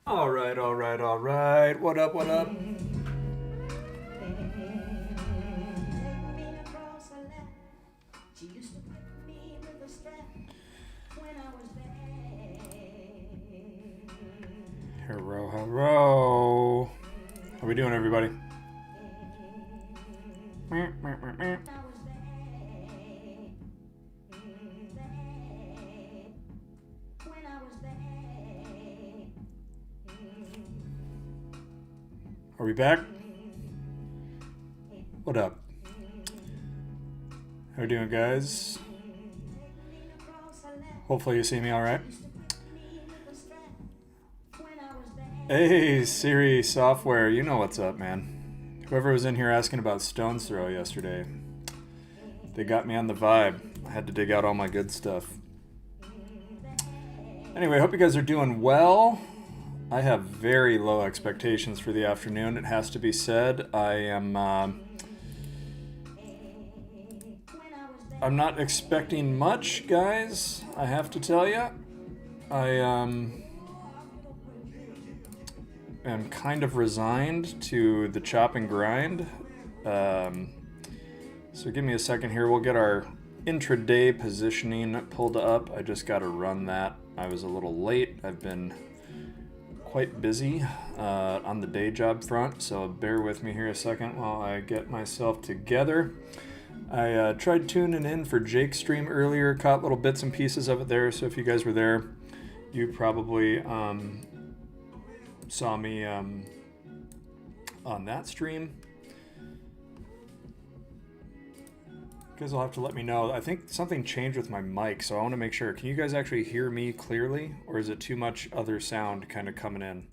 All right, all right, all right. What up, what up? Hello, hello. How we doing, everybody? Are we back? What up? How we doing, guys? Hopefully you see me all right. Hey, Siri software, you know what's up, man. Whoever was in here asking about Stone's Throw yesterday, they got me on the vibe. I had to dig out all my good stuff. Anyway, hope you guys are doing well. I have very low expectations for the afternoon, it has to be said. I'm not expecting much, guys, I have to tell you. I am kind of resigned to the chop and grind. So give me a second here. We'll get our intraday positioning pulled up. I just got to run that. I was a little late. I've been quite busy on the day job front, so bear with me here a second while I get myself together. I tried tuning in for Jake's stream earlier, caught little bits and pieces of it there, so if you guys were there, you probably saw me on that stream. You guys will have to let me know. I think something changed with my mic, so I want to make sure. Can you guys actually hear me clearly, or is it too much other sound kind of coming in?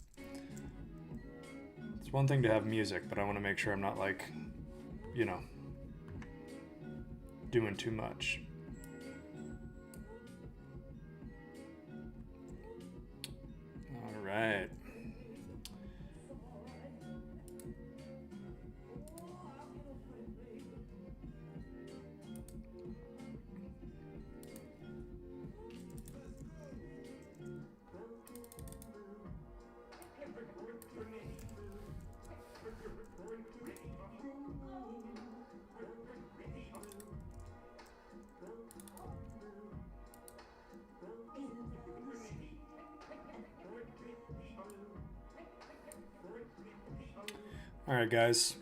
It's one thing to have music, but I want to make sure I'm not like, you know, doing too much. All right. All right, guys.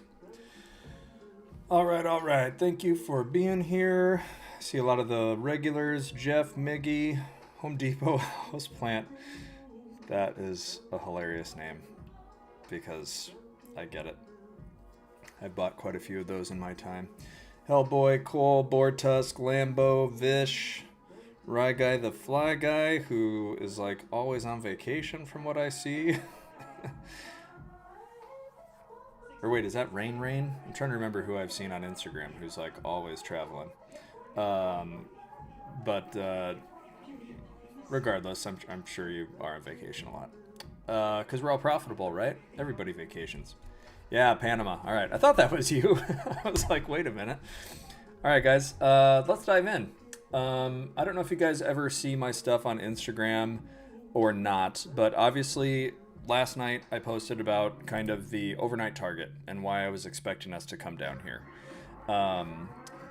All right. Thank you for being here. I see a lot of the regulars. Jeff, Miggy, Home Depot Houseplant. That is a hilarious name because I get it. I bought quite a few of those in my time. Hellboy, Cole, Boartusk, Lambo, Vish, Rye Guy the Fly Guy, who is like always on vacation from what I see. Or wait, is that Rain? I'm trying to remember who I've seen on Instagram who's like always traveling. But regardless, I'm sure you are on vacation a lot. Because we're all profitable, right? Everybody vacations. Yeah, Panama. All right, I thought that was you. I was like, wait a minute. All right, guys, let's dive in. I don't know if you guys ever see my stuff on Instagram or not, but obviously last night I posted about kind of the overnight target and why I was expecting us to come down here.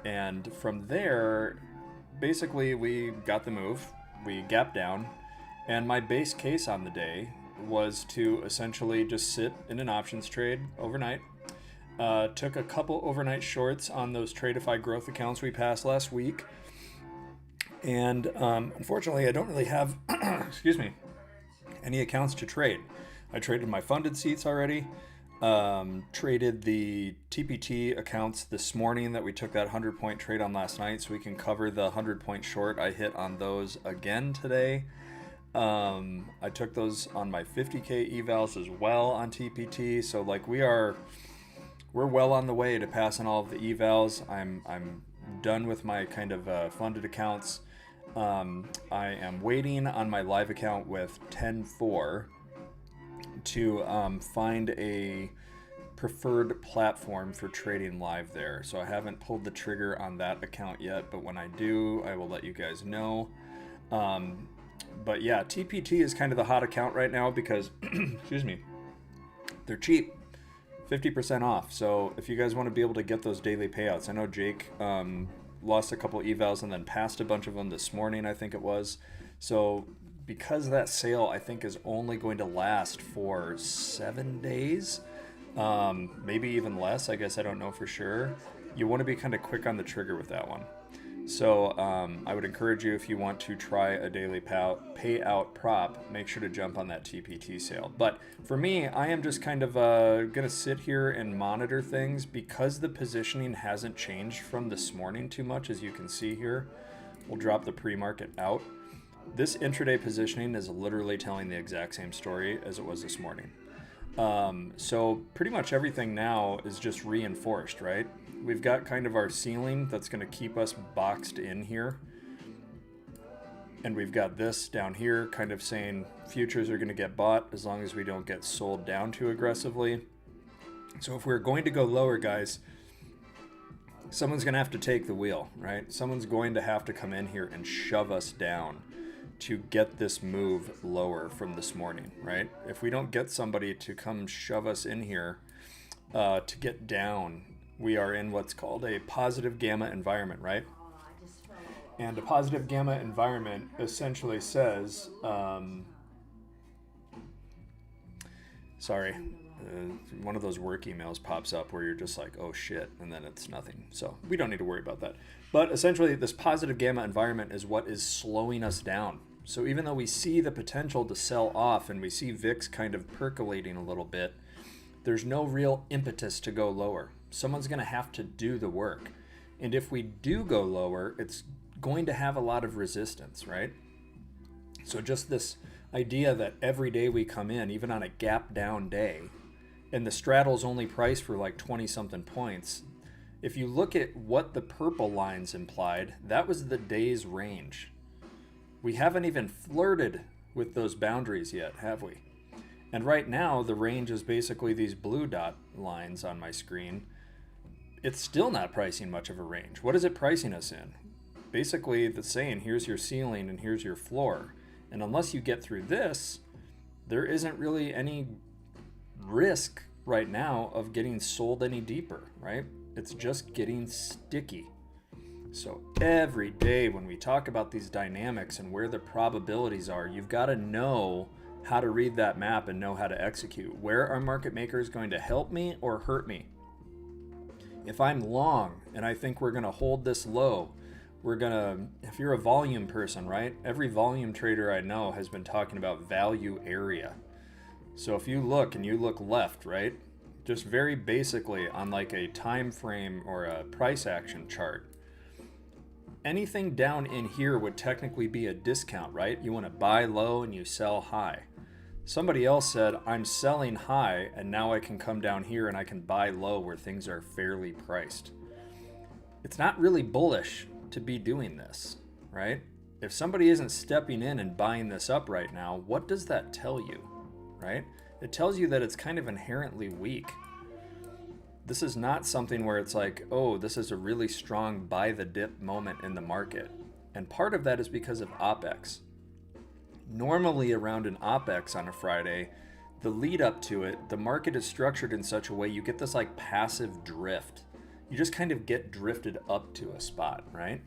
And from there, basically we got the move, we gapped down, and my base case on the day was to essentially just sit in an options trade overnight. Took a couple overnight shorts on those Tradeify growth accounts we passed last week. And unfortunately, I don't really have, excuse me, any accounts to trade. I traded my funded seats already. Traded the TPT accounts this morning that we took that 100-point trade on last night, so we can cover the 100-point short I hit on those again today. I took those on my 50K evals as well on TPT, so like we're well on the way to passing all of the evals. I'm done with my kind of funded accounts. I am waiting on my live account with 10.4 to find a preferred platform for trading live there. So I haven't pulled the trigger on that account yet, but when I do, I will let you guys know. But yeah, TPT is kind of the hot account right now because, excuse me, they're cheap, 50% off. So if you guys want to be able to get those daily payouts, I know Jake lost a couple evals and then passed a bunch of them this morning, I think it was. So because that sale, I think, is only going to last for 7 days, maybe even less. I guess I don't know for sure. You want to be kind of quick on the trigger with that one. So I would encourage you, if you want to try a daily payout prop, make sure to jump on that TPT sale. But for me, I am just kind of going to sit here and monitor things because the positioning hasn't changed from this morning too much, as you can see here. We'll drop the pre-market out. This intraday positioning is literally telling the exact same story as it was this morning. So pretty much everything now is just reinforced, right? We've got kind of our ceiling that's going to keep us boxed in here. And we've got this down here kind of saying futures are going to get bought as long as we don't get sold down too aggressively. So if we're going to go lower, guys, someone's going to have to take the wheel, right? Someone's going to have to come in here and shove us down to get this move lower from this morning, right? If we don't get somebody to come shove us in here to get down, we are in what's called a positive gamma environment, right? And a positive gamma environment essentially says, one of those work emails pops up where you're just like, oh shit, and then it's nothing. So we don't need to worry about that. But essentially, this positive gamma environment is what is slowing us down. So even though we see the potential to sell off and we see VIX kind of percolating a little bit, there's no real impetus to go lower. Someone's going to have to do the work. And if we do go lower, it's going to have a lot of resistance, right? So just this idea that every day we come in, even on a gap down day, and the straddle's only priced for like 20 something points, if you look at what the purple lines implied, that was the day's range. We haven't even flirted with those boundaries yet, have we? And right now, the range is basically these blue dot lines on my screen. It's still not pricing much of a range. What is it pricing us in? Basically, it's saying here's your ceiling and here's your floor. And unless you get through this, there isn't really any risk right now of getting sold any deeper, right? It's just getting sticky. So every day when we talk about these dynamics and where the probabilities are, you've got to know how to read that map and know how to execute. Where are market makers going to help me or hurt me? If I'm long and I think we're going to hold this low, if you're a volume person, right? Every volume trader I know has been talking about value area. So if you look and you look left, right? Just very basically on like a time frame or a price action chart, anything down in here would technically be a discount, right? You want to buy low and you sell high. Somebody else said, I'm selling high and now I can come down here and I can buy low where things are fairly priced. It's not really bullish to be doing this, right? If somebody isn't stepping in and buying this up right now, what does that tell you, right? It tells you that it's kind of inherently weak. This is not something where it's like, oh, this is a really strong buy the dip moment in the market. And part of that is because of OPEX. Normally around an OPEX on a Friday, the lead up to it, the market is structured in such a way you get this like passive drift. You just kind of get drifted up to a spot, right?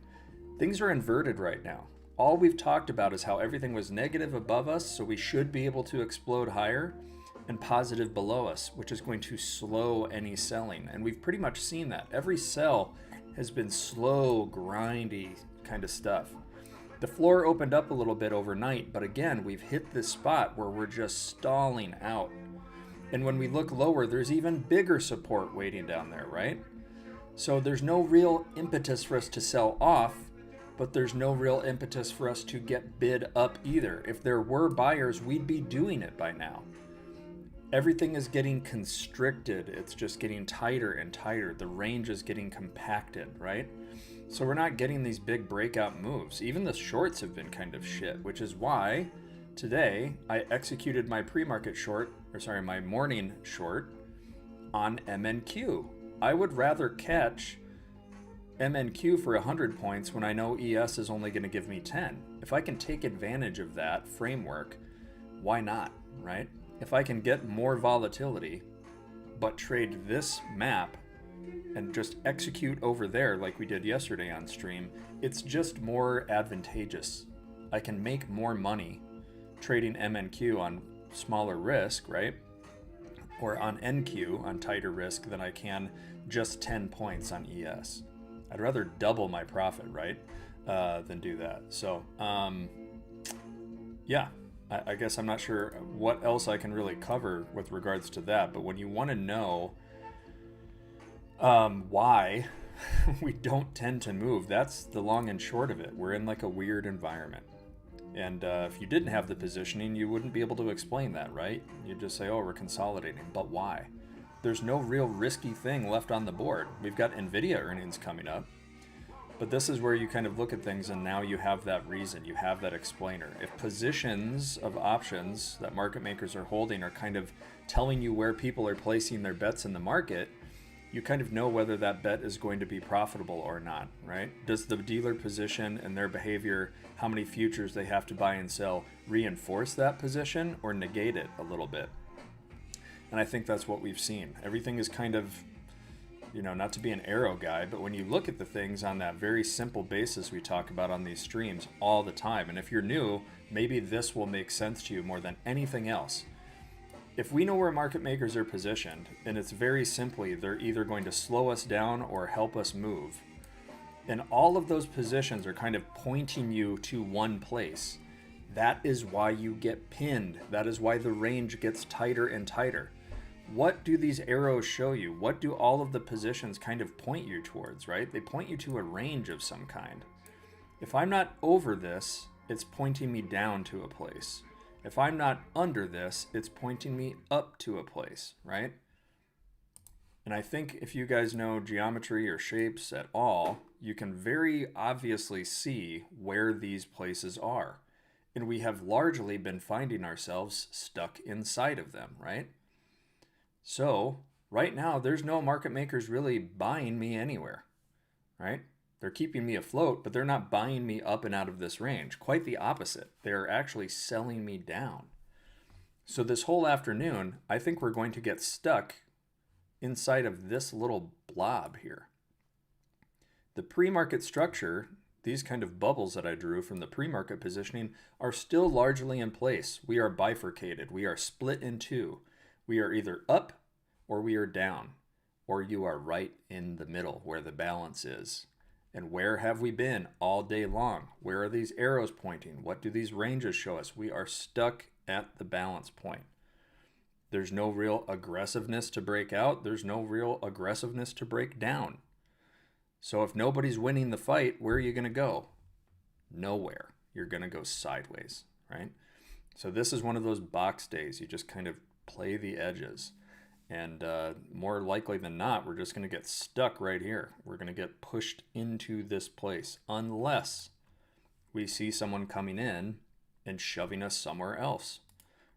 Things are inverted right now. All we've talked about is how everything was negative above us, so we should be able to explode higher, and positive below us, which is going to slow any selling. And we've pretty much seen that. Every sell has been slow, grindy kind of stuff. The floor opened up a little bit overnight, but again, we've hit this spot where we're just stalling out. And when we look lower, there's even bigger support waiting down there, right? So there's no real impetus for us to sell off, but there's no real impetus for us to get bid up either. If there were buyers, we'd be doing it by now. Everything is getting constricted. It's just getting tighter and tighter. The range is getting compacted, right? So we're not getting these big breakout moves. Even the shorts have been kind of shit, which is why today I executed my pre-market short, my morning short on MNQ. I would rather catch MNQ for 100 points when I know ES is only going to give me 10? If I can take advantage of that framework, why not, right? If I can get more volatility, but trade this map and just execute over there like we did yesterday on stream, it's just more advantageous. I can make more money trading MNQ on smaller risk, right? Or on NQ on tighter risk than I can just 10 points on ES. I'd rather double my profit, right? Than do that. So, yeah, I guess I'm not sure what else I can really cover with regards to that. But when you want to know why we don't tend to move, that's the long and short of it. We're in like a weird environment. And if you didn't have the positioning, you wouldn't be able to explain that, right? You'd just say, oh, we're consolidating. But why? There's no real risky thing left on the board. We've got NVIDIA earnings coming up. But this is where you kind of look at things and now you have that reason, you have that explainer. If positions of options that market makers are holding are kind of telling you where people are placing their bets in the market, you kind of know whether that bet is going to be profitable or not, right? Does the dealer position and their behavior, how many futures they have to buy and sell, reinforce that position or negate it a little bit? And I think that's what we've seen. Everything is kind of, you know, not to be an arrow guy, but when you look at the things on that very simple basis we talk about on these streams all the time, and if you're new, maybe this will make sense to you more than anything else. If we know where market makers are positioned, and it's very simply, they're either going to slow us down or help us move, and all of those positions are kind of pointing you to one place, that is why you get pinned. That is why the range gets tighter and tighter. What do these arrows show you? What do all of the positions kind of point you towards, right? They point you to a range of some kind. If I'm not over this, it's pointing me down to a place. If I'm not under this, it's pointing me up to a place, right? And I think if you guys know geometry or shapes at all, you can very obviously see where these places are. And we have largely been finding ourselves stuck inside of them, right? So right now, there's no market makers really buying me anywhere, right? They're keeping me afloat, but they're not buying me up and out of this range. Quite the opposite. They're actually selling me down. So this whole afternoon, I think we're going to get stuck inside of this little blob here. The pre-market structure, these kind of bubbles that I drew from the pre-market positioning, are still largely in place. We are bifurcated. We are split in two. We are either up or we are down, or you are right in the middle where the balance is. And where have we been all day long? Where are these arrows pointing? What do these ranges show us? We are stuck at the balance point. There's no real aggressiveness to break out. There's no real aggressiveness to break down. So if nobody's winning the fight, where are you going to go? Nowhere. You're going to go sideways, right? So this is one of those box days. You just kind of play the edges. And more likely than not, we're just going to get stuck right here. We're going to get pushed into this place unless we see someone coming in and shoving us somewhere else.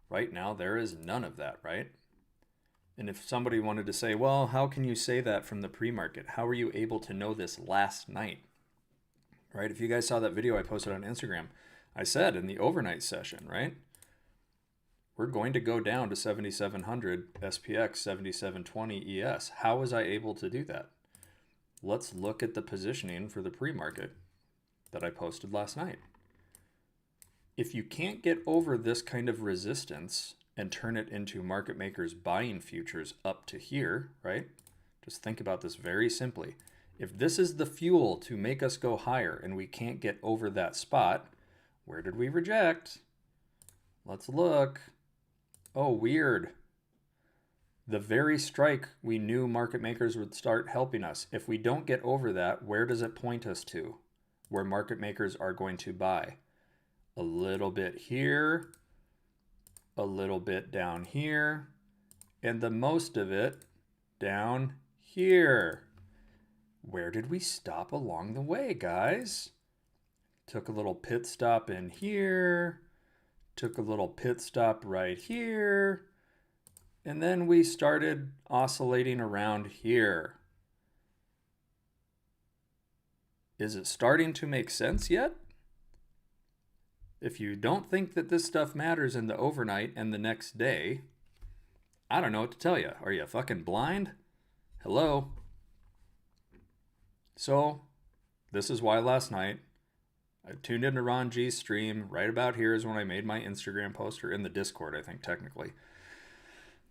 Right now, there is none of that, right? And if somebody wanted to say, well, how can you say that from the pre-market? How were you able to know this last night? Right? If you guys saw that video I posted on Instagram, I said in the overnight session, right? We're going to go down to 7,700 SPX, 7,720 ES. How was I able to do that? Let's look at the positioning for the pre-market that I posted last night. If you can't get over this kind of resistance and turn it into market makers buying futures up to here, right? Just think about this very simply. If this is the fuel to make us go higher and we can't get over that spot, where did we reject? Let's look. Oh, weird. The very strike we knew market makers would start helping us. If we don't get over that, where does it point us to? Where market makers are going to buy? A little bit here, a little bit down here, and the most of it down here. Where did we stop along the way, guys? Took a little pit stop in here. Took a little pit stop right here, and then we started oscillating around here. Is it starting to make sense yet? If you don't think that this stuff matters in the overnight and the next day, I don't know what to tell you. Are you fucking blind? Hello? So, this is why last night I tuned into Ron G's stream. Right about here is when I made my Instagram post, or in the Discord, I think, technically.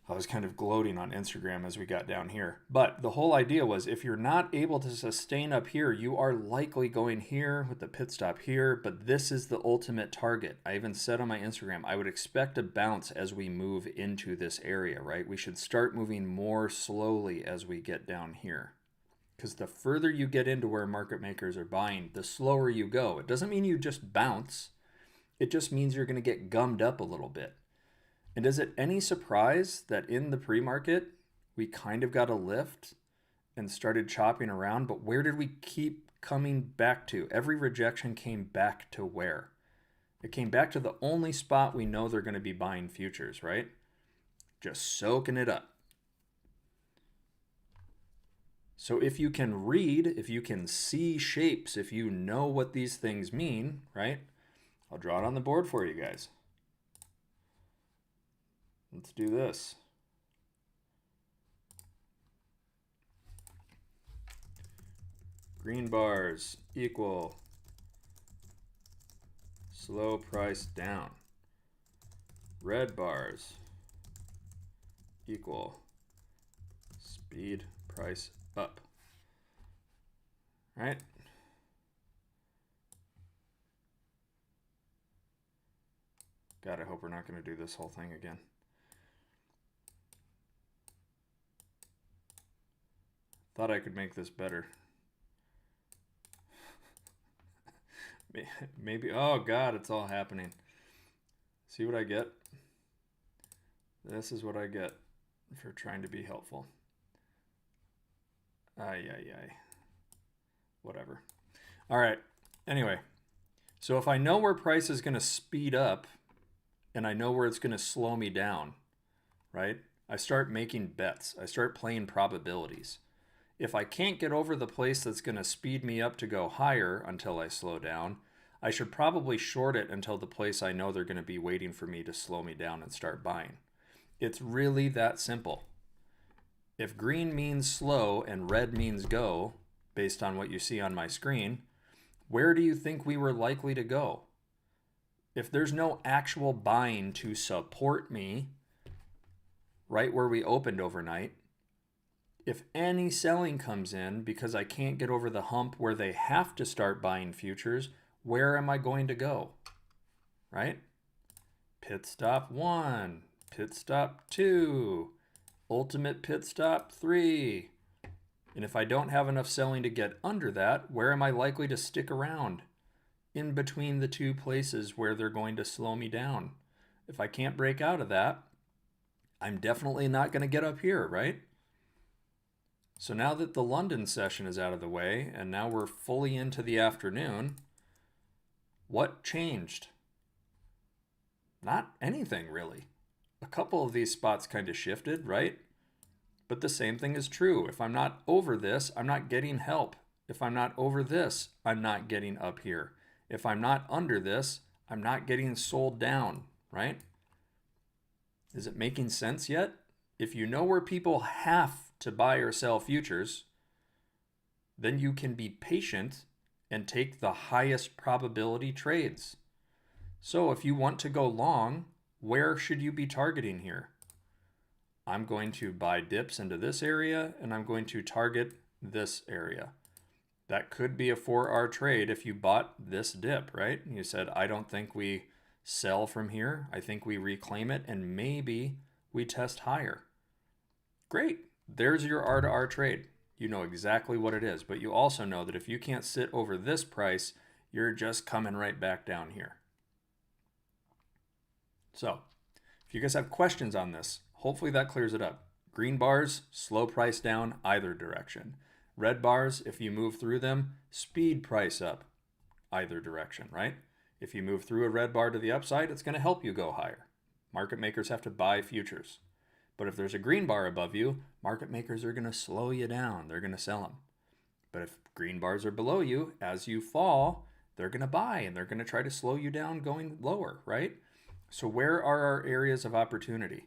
I was kind of gloating on Instagram as we got down here. But the whole idea was, if you're not able to sustain up here, you are likely going here with the pit stop here, but this is the ultimate target. I even said on my Instagram, I would expect a bounce as we move into this area, right? We should start moving more slowly as we get down here. Because the further you get into where market makers are buying, the slower you go. It doesn't mean you just bounce. It just means you're going to get gummed up a little bit. And is it any surprise that in the pre-market, we kind of got a lift and started chopping around? But where did we keep coming back to? Every rejection came back to where? It came back to the only spot we know they're going to be buying futures, right? Just soaking it up. So if you can read, if you can see shapes, if you know what these things mean, right? I'll draw it on the board for you guys. Let's do this. Green bars equal slow price down. Red bars equal speed price up. Right? God, I hope we're not going to do this whole thing again. Thought I could make this better. Maybe, oh God, it's all happening. See what I get? This is what I get for trying to be helpful. Ay. Whatever. All right, anyway. So if I know where price is going to speed up and I know where it's going to slow me down, right? I start making bets. I start playing probabilities. If I can't get over the place that's going to speed me up to go higher until I slow down, I should probably short it until the place I know they're going to be waiting for me to slow me down and start buying. It's really that simple. If green means slow and red means go, based on what you see on my screen, where do you think we were likely to go? If there's no actual buying to support me right where we opened overnight, if any selling comes in because I can't get over the hump where they have to start buying futures, where am I going to go? Right? Pit stop 1, pit stop 2, ultimate pit stop 3. And if I don't have enough selling to get under that, where am I likely to stick around? In between the two places where they're going to slow me down. If I can't break out of that, I'm definitely not going to get up here, right? So now that the London session is out of the way, and now we're fully into the afternoon, what changed? Not anything, really. A couple of these spots kind of shifted, right? But the same thing is true. If I'm not over this, I'm not getting help. If I'm not over this, I'm not getting up here. If I'm not under this, I'm not getting sold down, right? Is it making sense yet? If you know where people have to buy or sell futures, then you can be patient and take the highest probability trades. So if you want to go long, where should you be targeting here? I'm going to buy dips into this area and I'm going to target this area. That could be a 4R trade if you bought this dip, right? You said, I don't think we sell from here. I think we reclaim it and maybe we test higher. Great. There's your R to R trade. You know exactly what it is, but you also know that if you can't sit over this price, you're just coming right back down here. So, if you guys have questions on this, hopefully that clears it up. Green bars, slow price down either direction. Red bars, if you move through them, speed price up either direction, right? If you move through a red bar to the upside, it's going to help you go higher. Market makers have to buy futures. But if there's a green bar above you, market makers are going to slow you down. They're going to sell them. But if green bars are below you, as you fall, they're going to buy and they're going to try to slow you down going lower, right? So where are our areas of opportunity?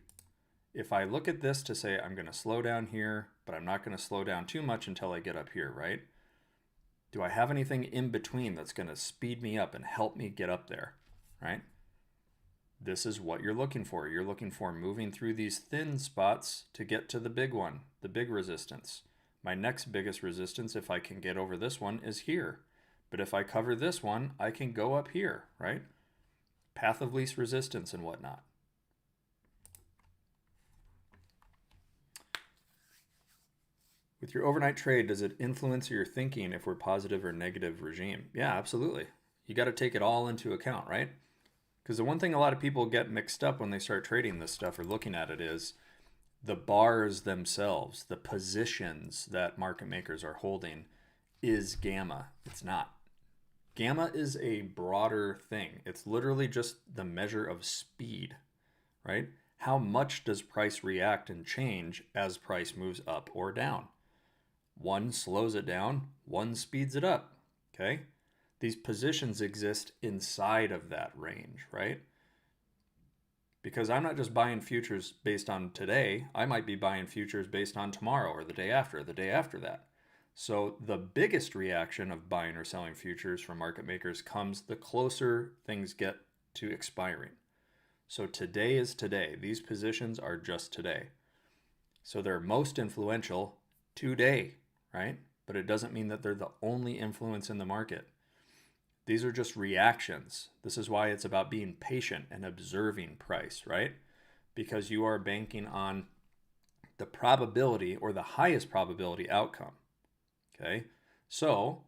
If I look at this to say I'm going to slow down here, but I'm not going to slow down too much until I get up here, right? Do I have anything in between that's going to speed me up and help me get up there, right? This is what you're looking for. You're looking for moving through these thin spots to get to the big one, the big resistance. My next biggest resistance, if I can get over this one, is here. But if I cover this one, I can go up here, right? Path of least resistance and whatnot. With your overnight trade, does it influence your thinking if we're positive or negative regime? Yeah, absolutely. You got to take it all into account, right? Because the one thing a lot of people get mixed up when they start trading this stuff or looking at it is the bars themselves, the positions that market makers are holding is gamma. It's not. Gamma is a broader thing. It's literally just the measure of speed, right? How much does price react and change as price moves up or down? One slows it down, one speeds it up, okay? These positions exist inside of that range, right? Because I'm not just buying futures based on today, I might be buying futures based on tomorrow or the day after that. So the biggest reaction of buying or selling futures from market makers comes the closer things get to expiring. So today is today. These positions are just today. So they're most influential today, right? But it doesn't mean that they're the only influence in the market. These are just reactions. This is why it's about being patient and observing price, right? Because you are banking on the probability or the highest probability outcome, okay? So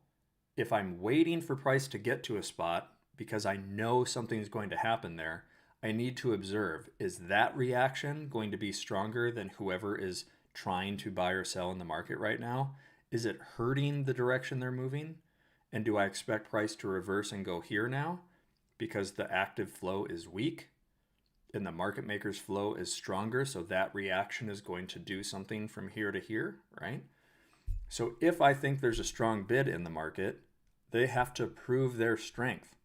if I'm waiting for price to get to a spot because I know something is going to happen there, I need to observe, is that reaction going to be stronger than whoever is trying to buy or sell in the market right now? Is it hurting the direction they're moving? And do I expect price to reverse and go here now because the active flow is weak and the market maker's flow is stronger, so that reaction is going to do something from here to here, right? So if I think there's a strong bid in the market, they have to prove their strength.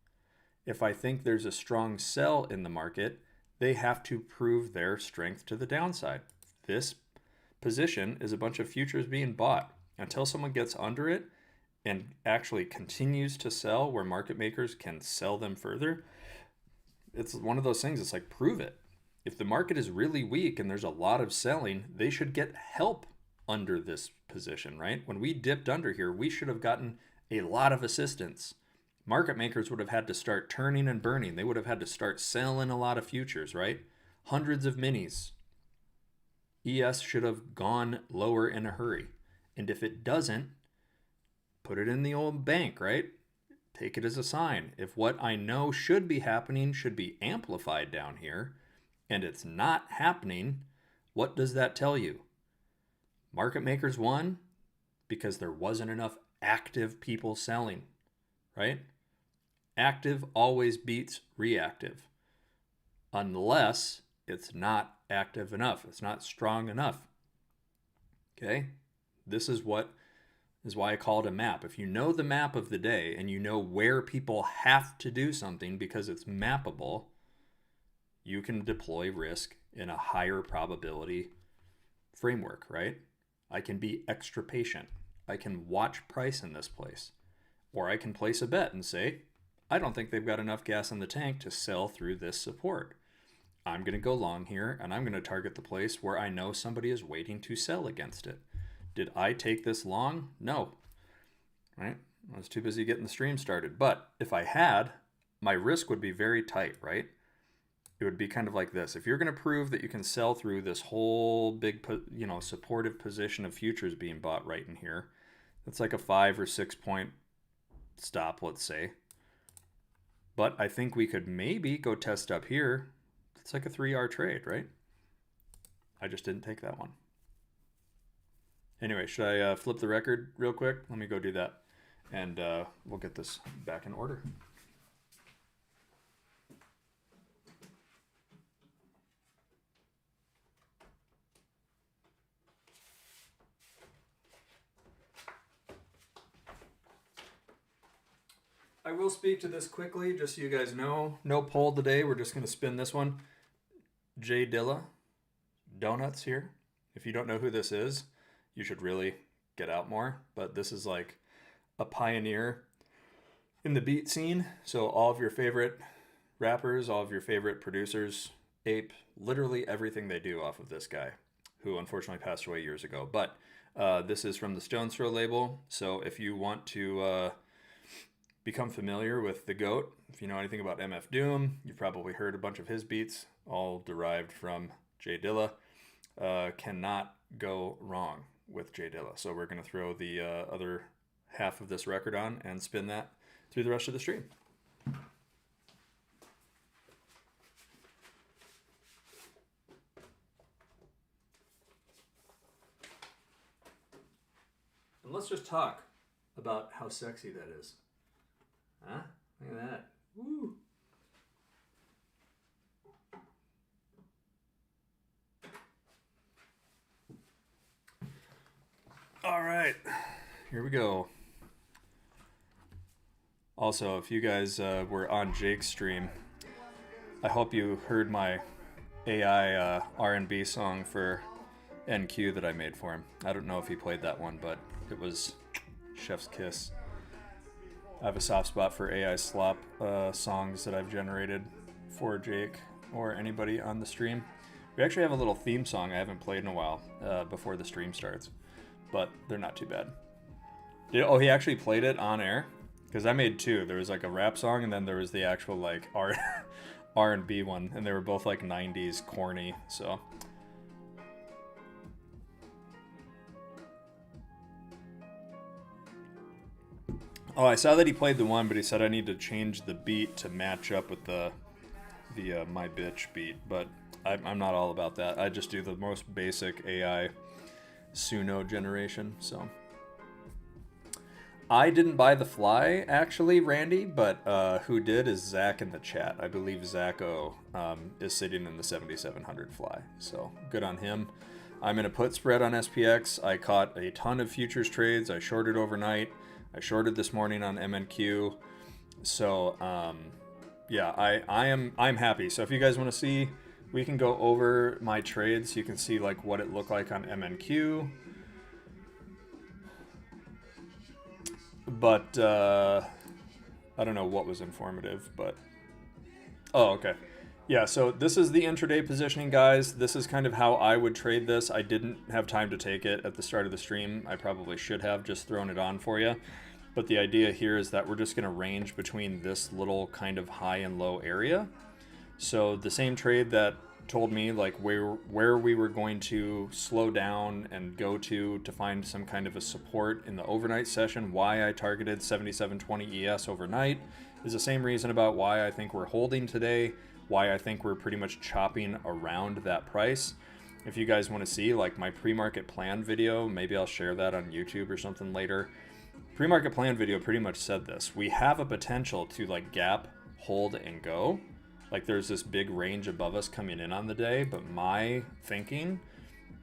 If I think there's a strong sell in the market, they have to prove their strength to the downside. This position is a bunch of futures being bought. Until someone gets under it and actually continues to sell where market makers can sell them further, it's one of those things. It's like, prove it. If the market is really weak and there's a lot of selling, they should get help under this position, right? When we dipped under here, we should have gotten a lot of assistance. Market makers would have had to start turning and burning. They would have had to start selling a lot of futures, right? Hundreds of minis. ES should have gone lower in a hurry. And if it doesn't, put it in the old bank, right? Take it as a sign. If what I know should be happening should be amplified down here, and it's not happening, what does that tell you? Market makers won because there wasn't enough active people selling, right? Active always beats reactive, unless it's not active enough. It's not strong enough. Okay? This is why I call it a map. If you know the map of the day and you know where people have to do something because it's mappable, you can deploy risk in a higher probability framework, right? I can be extra patient. I can watch price in this place. Or I can place a bet and say, I don't think they've got enough gas in the tank to sell through this support. I'm going to go long here and I'm going to target the place where I know somebody is waiting to sell against it. Did I take this long? No. Right? I was too busy getting the stream started. But if I had, my risk would be very tight, right? It would be kind of like this. If you're going to prove that you can sell through this whole big, supportive position of futures being bought right in here, that's like a 5 or 6 point stop, let's say. But I think we could maybe go test up here. It's like a 3R trade, right? I just didn't take that one. Anyway, should I flip the record real quick? Let me go do that, and we'll get this back in order. I will speak to this quickly, just so you guys know. No poll today. We're just going to spin this one. J Dilla, Donuts here. If you don't know who this is, you should really get out more. But this is like a pioneer in the beat scene. So all of your favorite rappers, all of your favorite producers ape literally everything they do off of this guy, who unfortunately passed away years ago. But this is from the Stones Throw label. So if you want to become familiar with the GOAT, if you know anything about MF Doom, you've probably heard a bunch of his beats, all derived from J Dilla. Cannot go wrong with J Dilla. So we're going to throw the other half of this record on and spin that through the rest of the stream. And let's just talk about how sexy that is. Huh? Look at that. Woo! All right, here we go. Also, if you guys were on Jake's stream, I hope you heard my AI R&B song for NQ that I made for him. I don't know if he played that one, but it was chef's kiss. I have a soft spot for AI slop songs that I've generated for Jake or anybody on the stream. We actually have a little theme song I haven't played in a while before the stream starts, but they're not too bad. Oh, he actually played it on air? Because I made two. There was like a rap song, and then there was the actual like R&B one, and they were both like 90s corny, so... Oh, I saw that he played the one, but he said I need to change the beat to match up with the My Bitch beat. But I'm not all about that. I just do the most basic AI Suno generation. So I didn't buy the fly, actually, Randy, but who did is Zach in the chat. I believe Zach O is sitting in the 7700 fly. So good on him. I'm in a put spread on SPX. I caught a ton of futures trades. I shorted overnight. I shorted this morning on MNQ, so yeah, I'm happy. So if you guys want to see, we can go over my trades. You can see like what it looked like on MNQ, but I don't know what was informative, but oh, okay. Yeah, so this is the intraday positioning, guys. This is kind of how I would trade this. I didn't have time to take it at the start of the stream. I probably should have just thrown it on for you. But the idea here is that we're just going to range between this little kind of high and low area. So the same trade that told me like where we were going to slow down and go to find some kind of a support in the overnight session, why I targeted 7720 ES overnight, is the same reason about why I think we're holding today, why I think we're pretty much chopping around that price. If you guys want to see like my pre-market plan video, maybe I'll share that on YouTube or something later. Pre-market plan video pretty much said this. We have a potential to like gap, hold, and go. Like there's this big range above us coming in on the day, but my thinking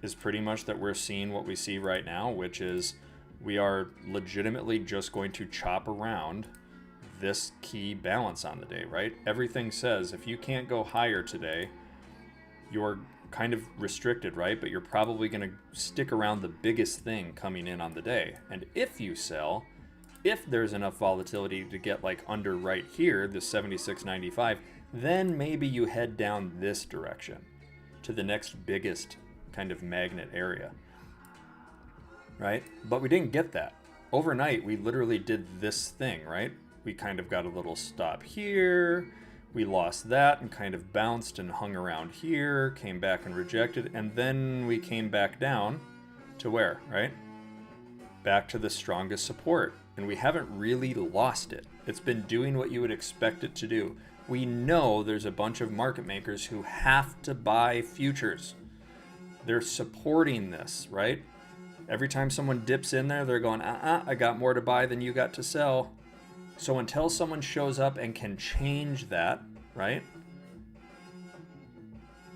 is pretty much that we're seeing what we see right now, which is we are legitimately just going to chop around this key balance on the day, right? Everything says if you can't go higher today, you're kind of restricted, right? But you're probably going to stick around the biggest thing coming in on the day. And if you sell, if there's enough volatility to get like under right here, the 76.95, then maybe you head down this direction to the next biggest kind of magnet area, right? But we didn't get that. Overnight, we literally did this thing, right? We kind of got a little stop here. We lost that and kind of bounced and hung around here, came back and rejected, and then we came back down to where, right? Back to the strongest support. And we haven't really lost it. It's been doing what you would expect it to do. We know there's a bunch of market makers who have to buy futures. They're supporting this, right? Every time someone dips in there, they're going, I got more to buy than you got to sell. So until someone shows up and can change that, right?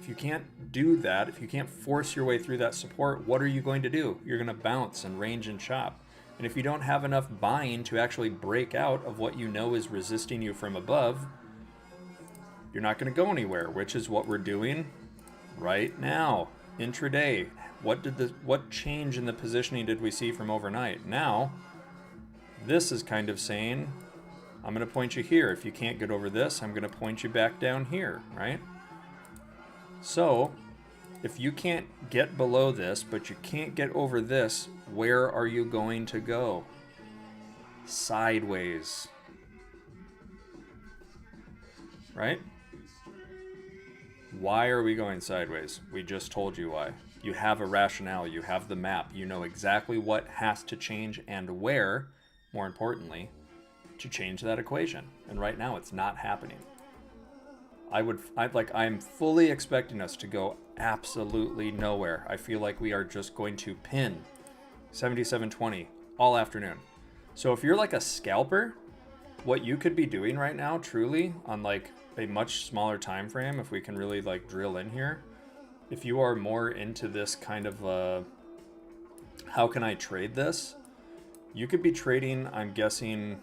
If you can't do that, if you can't force your way through that support, what are you going to do? You're going to bounce and range and chop. And if you don't have enough buying to actually break out of what you know is resisting you from above, you're not going to go anywhere, which is what we're doing right now, intraday. What change in the positioning did we see from overnight? Now, this is kind of saying, I'm going to point you here. If you can't get over this, I'm going to point you back down here, right? So, if you can't get below this, but you can't get over this, where are you going to go? Sideways. Right? Why are we going sideways? We just told you why. You have a rationale. You have the map. You know exactly what has to change and where, more importantly, to change that equation. And right now, it's not happening. I'm fully expecting us to go absolutely nowhere. I feel like we are just going to pin 77.20 all afternoon. So if you're like a scalper, what you could be doing right now, truly, on like a much smaller time frame, if we can really like drill in here, if you are more into this kind of how can I trade this, you could be trading, I'm guessing,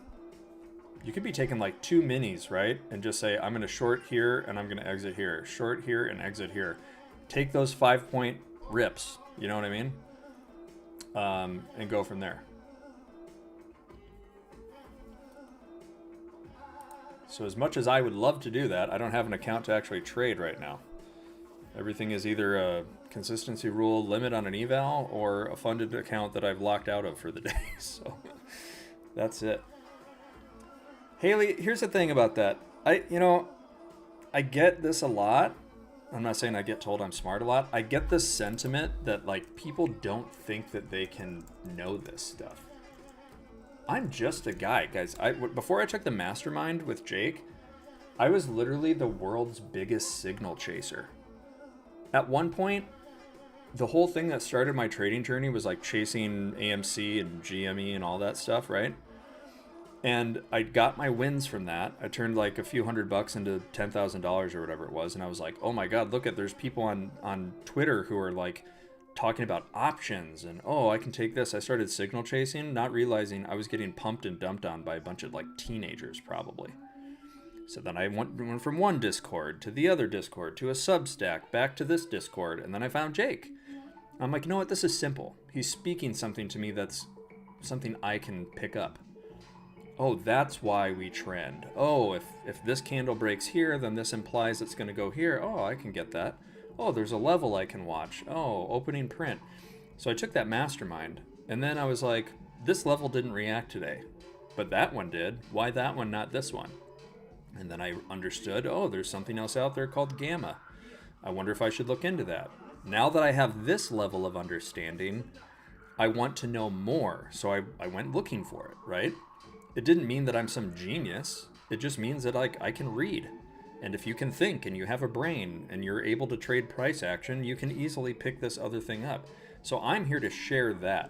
you could be taking like 2 minis, right? And just say, I'm going to short here and I'm going to exit here. Short here and exit here. Take those 5-point rips, you know what I mean? And go from there. So as much as I would love to do that, I don't have an account to actually trade right now. Everything is either a consistency rule limit on an eval or a funded account that I've locked out of for the day. So that's it. Haley, here's the thing about that. I get this a lot. I'm not saying I get told I'm smart a lot. I get this sentiment that like people don't think that they can know this stuff. I'm just a guy, guys. Before I took the mastermind with Jake, I was literally the world's biggest signal chaser. At one point, the whole thing that started my trading journey was like chasing AMC and GME and all that stuff, right? And I got my wins from that. I turned like a few $100 into $10,000 or whatever it was. And I was like, oh my God, there's people on Twitter who are like talking about options and, oh, I can take this. I started signal chasing, not realizing I was getting pumped and dumped on by a bunch of like teenagers probably. So then I went from one Discord to the other Discord to a Substack, back to this Discord. And then I found Jake. I'm like, you know what? This is simple. He's speaking something to me that's something I can pick up. Oh, that's why we trend. Oh, if this candle breaks here, then this implies it's going to go here. Oh, I can get that. Oh, there's a level I can watch. Oh, opening print. So I took that mastermind, and then I was like, this level didn't react today, but that one did. Why that one, not this one? And then I understood, oh, there's something else out there called Gamma. I wonder if I should look into that. Now that I have this level of understanding, I want to know more. So I went looking for it, right? It didn't mean that I'm some genius. It just means that I can read. And if you can think and you have a brain and you're able to trade price action, you can easily pick this other thing up. So I'm here to share that.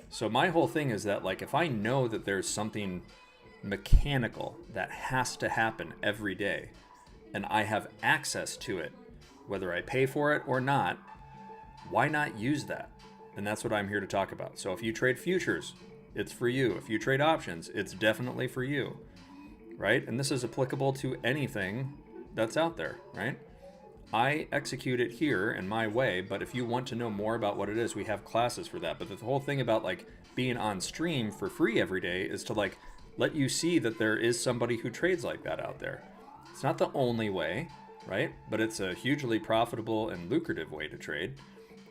So my whole thing is that like if I know that there's something mechanical that has to happen every day and I have access to it, whether I pay for it or not, why not use that? And that's what I'm here to talk about. So if you trade futures, it's for you. If you trade options, it's definitely for you, right? And this is applicable to anything that's out there, right? I execute it here in my way, but if you want to know more about what it is, we have classes for that. But the whole thing about like being on stream for free every day is to like let you see that there is somebody who trades like that out there. It's not the only way, right? But it's a hugely profitable and lucrative way to trade.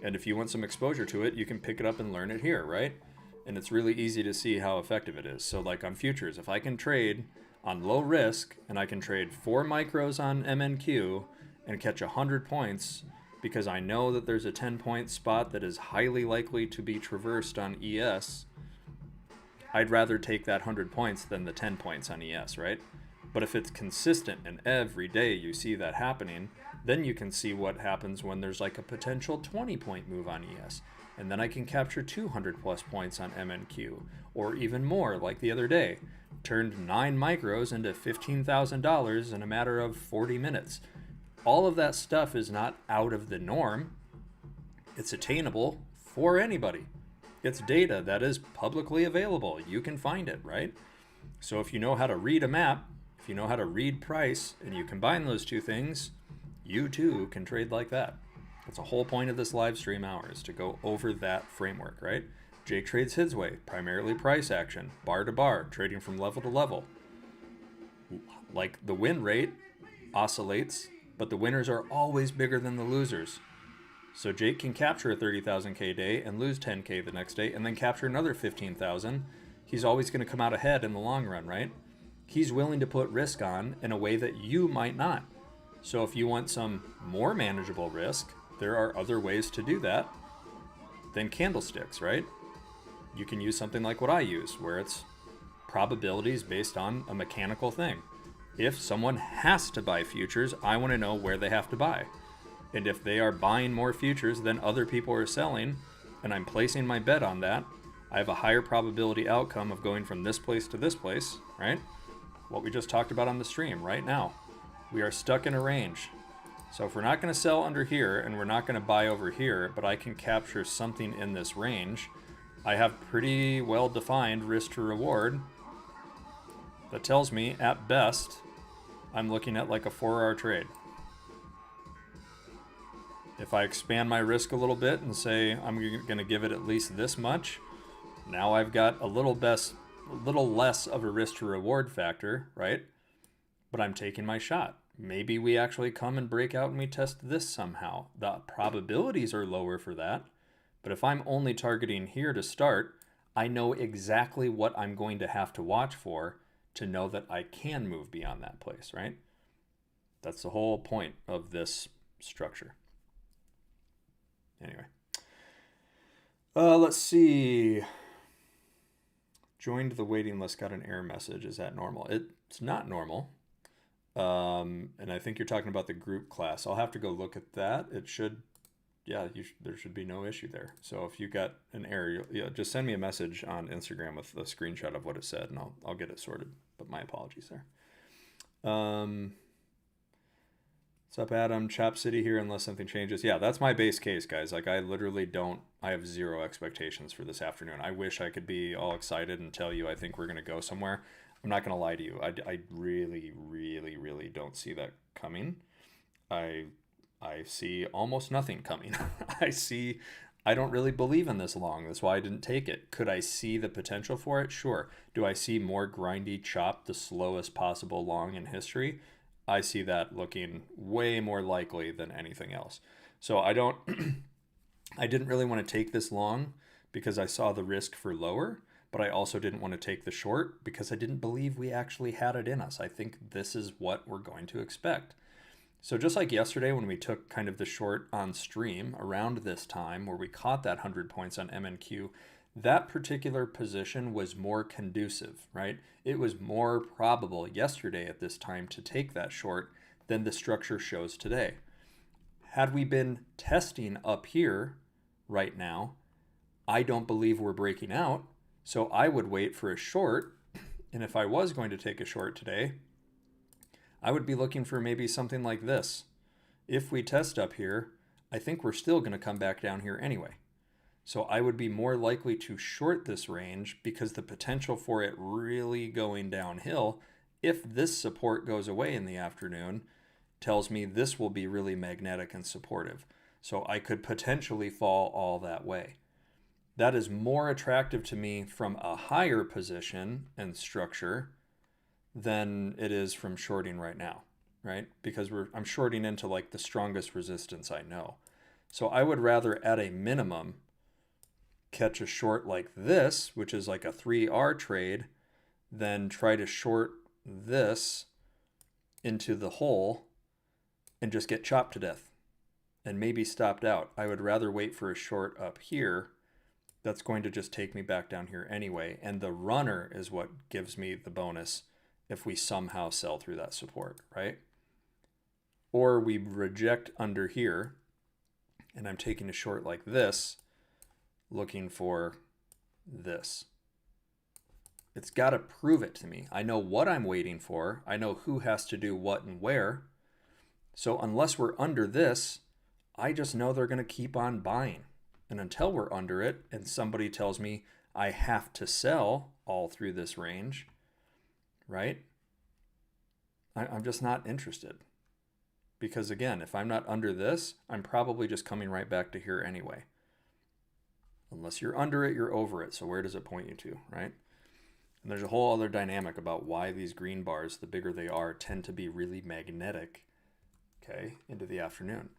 And if you want some exposure to it, you can pick it up and learn it here, right? And it's really easy to see how effective it is. So like on futures, if I can trade on low risk and I can trade 4 micros on MNQ and catch 100 points because I know that there's a 10-point spot that is highly likely to be traversed on ES, I'd rather take that 100 points than the 10 points on ES, right? But if it's consistent and every day you see that happening, then you can see what happens when there's like a potential 20-point move on ES. And then I can capture 200 plus points on MNQ, or even more, like the other day. Turned 9 micros into $15,000 in a matter of 40 minutes. All of that stuff is not out of the norm. It's attainable for anybody. It's data that is publicly available. You can find it, right? So if you know how to read a map, if you know how to read price, and you combine those two things, you too can trade like that. That's the whole point of this live stream hour, is to go over that framework, right? Jake trades his way, primarily price action, bar to bar, trading from level to level. Like, the win rate oscillates, but the winners are always bigger than the losers. So Jake can capture a 30,000K day and lose 10K the next day, and then capture another 15,000. He's always going to come out ahead in the long run, right? He's willing to put risk on in a way that you might not. So if you want some more manageable risk, there are other ways to do that than candlesticks, right? You can use something like what I use, where it's probabilities based on a mechanical thing. If someone has to buy futures, I want to know where they have to buy. And if they are buying more futures than other people are selling, and I'm placing my bet on that, I have a higher probability outcome of going from this place to this place, right? What we just talked about on the stream right now. We are stuck in a range. So if we're not going to sell under here and we're not going to buy over here, but I can capture something in this range, I have pretty well defined risk to reward that tells me at best I'm looking at like a 4-hour trade. If I expand my risk a little bit and say I'm going to give it at least this much, now I've got a little less of a risk to reward factor, right? But I'm taking my shot. Maybe we actually come and break out and we test this somehow. The probabilities are lower for that. But if I'm only targeting here to start, I know exactly what I'm going to have to watch for to know that I can move beyond that place, right? That's the whole point of this structure. Anyway. Let's see. Joined the waiting list, got an error message. Is that normal? It's not normal. And I think you're talking about the group class. I'll have to go look at that. It should, yeah, there should be no issue there. So if you got an error, just send me a message on Instagram with a screenshot of what it said, and I'll get it sorted. But my apologies there. What's up, Adam? Chop City here unless something changes. Yeah, that's my base case, guys. Like, I have zero expectations for this afternoon. I wish I could be all excited and tell you I think we're going to go somewhere. I'm not going to lie to you. I really, really, really don't see that coming. I see almost nothing coming. I don't really believe in this long. That's why I didn't take it. Could I see the potential for it? Sure. Do I see more grindy chop, the slowest possible long in history? I see that looking way more likely than anything else. So I didn't really want to take this long because I saw the risk for lower, but I also didn't want to take the short because I didn't believe we actually had it in us. I think this is what we're going to expect. So just like yesterday when we took kind of the short on stream around this time where we caught that 100 points on MNQ, that particular position was more conducive, right? It was more probable yesterday at this time to take that short than the structure shows today. Had we been testing up here right now, I don't believe we're breaking out. So I would wait for a short. And if I was going to take a short today, I would be looking for maybe something like this. If we test up here, I think we're still going to come back down here anyway. So I would be more likely to short this range because the potential for it really going downhill, if this support goes away in the afternoon, tells me this will be really magnetic and supportive. So I could potentially fall all that way. That is more attractive to me from a higher position and structure than it is from shorting right now, right? Because I'm shorting into like the strongest resistance I know. So I would rather at a minimum catch a short like this, which is like a 3R trade, than try to short this into the hole and just get chopped to death and maybe stopped out. I would rather wait for a short up here that's going to just take me back down here anyway. And the runner is what gives me the bonus if we somehow sell through that support, right? Or we reject under here and I'm taking a short like this, looking for this. It's got to prove it to me. I know what I'm waiting for. I know who has to do what and where. So unless we're under this, I just know they're going to keep on buying. And until we're under it and somebody tells me I have to sell all through this range, right? I'm just not interested. Because again, if I'm not under this, I'm probably just coming right back to here anyway. Unless you're under it, you're over it. So where does it point you to, right? And there's a whole other dynamic about why these green bars, the bigger they are, tend to be really magnetic, okay, into the afternoon.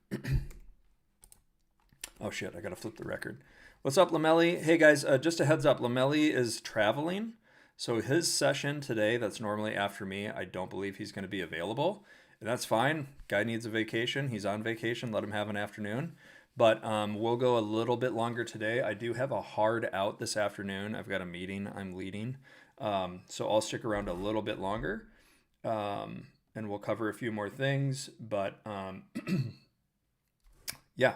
Oh shit, I gotta flip the record. What's up, Lomeli? Hey guys, just a heads up, Lomeli is traveling. So his session today, that's normally after me, I don't believe he's gonna be available. And that's fine. Guy needs a vacation. He's on vacation. Let him have an afternoon. But we'll go a little bit longer today. I do have a hard out this afternoon. I've got a meeting I'm leading. So I'll stick around a little bit longer. And we'll cover a few more things. But yeah,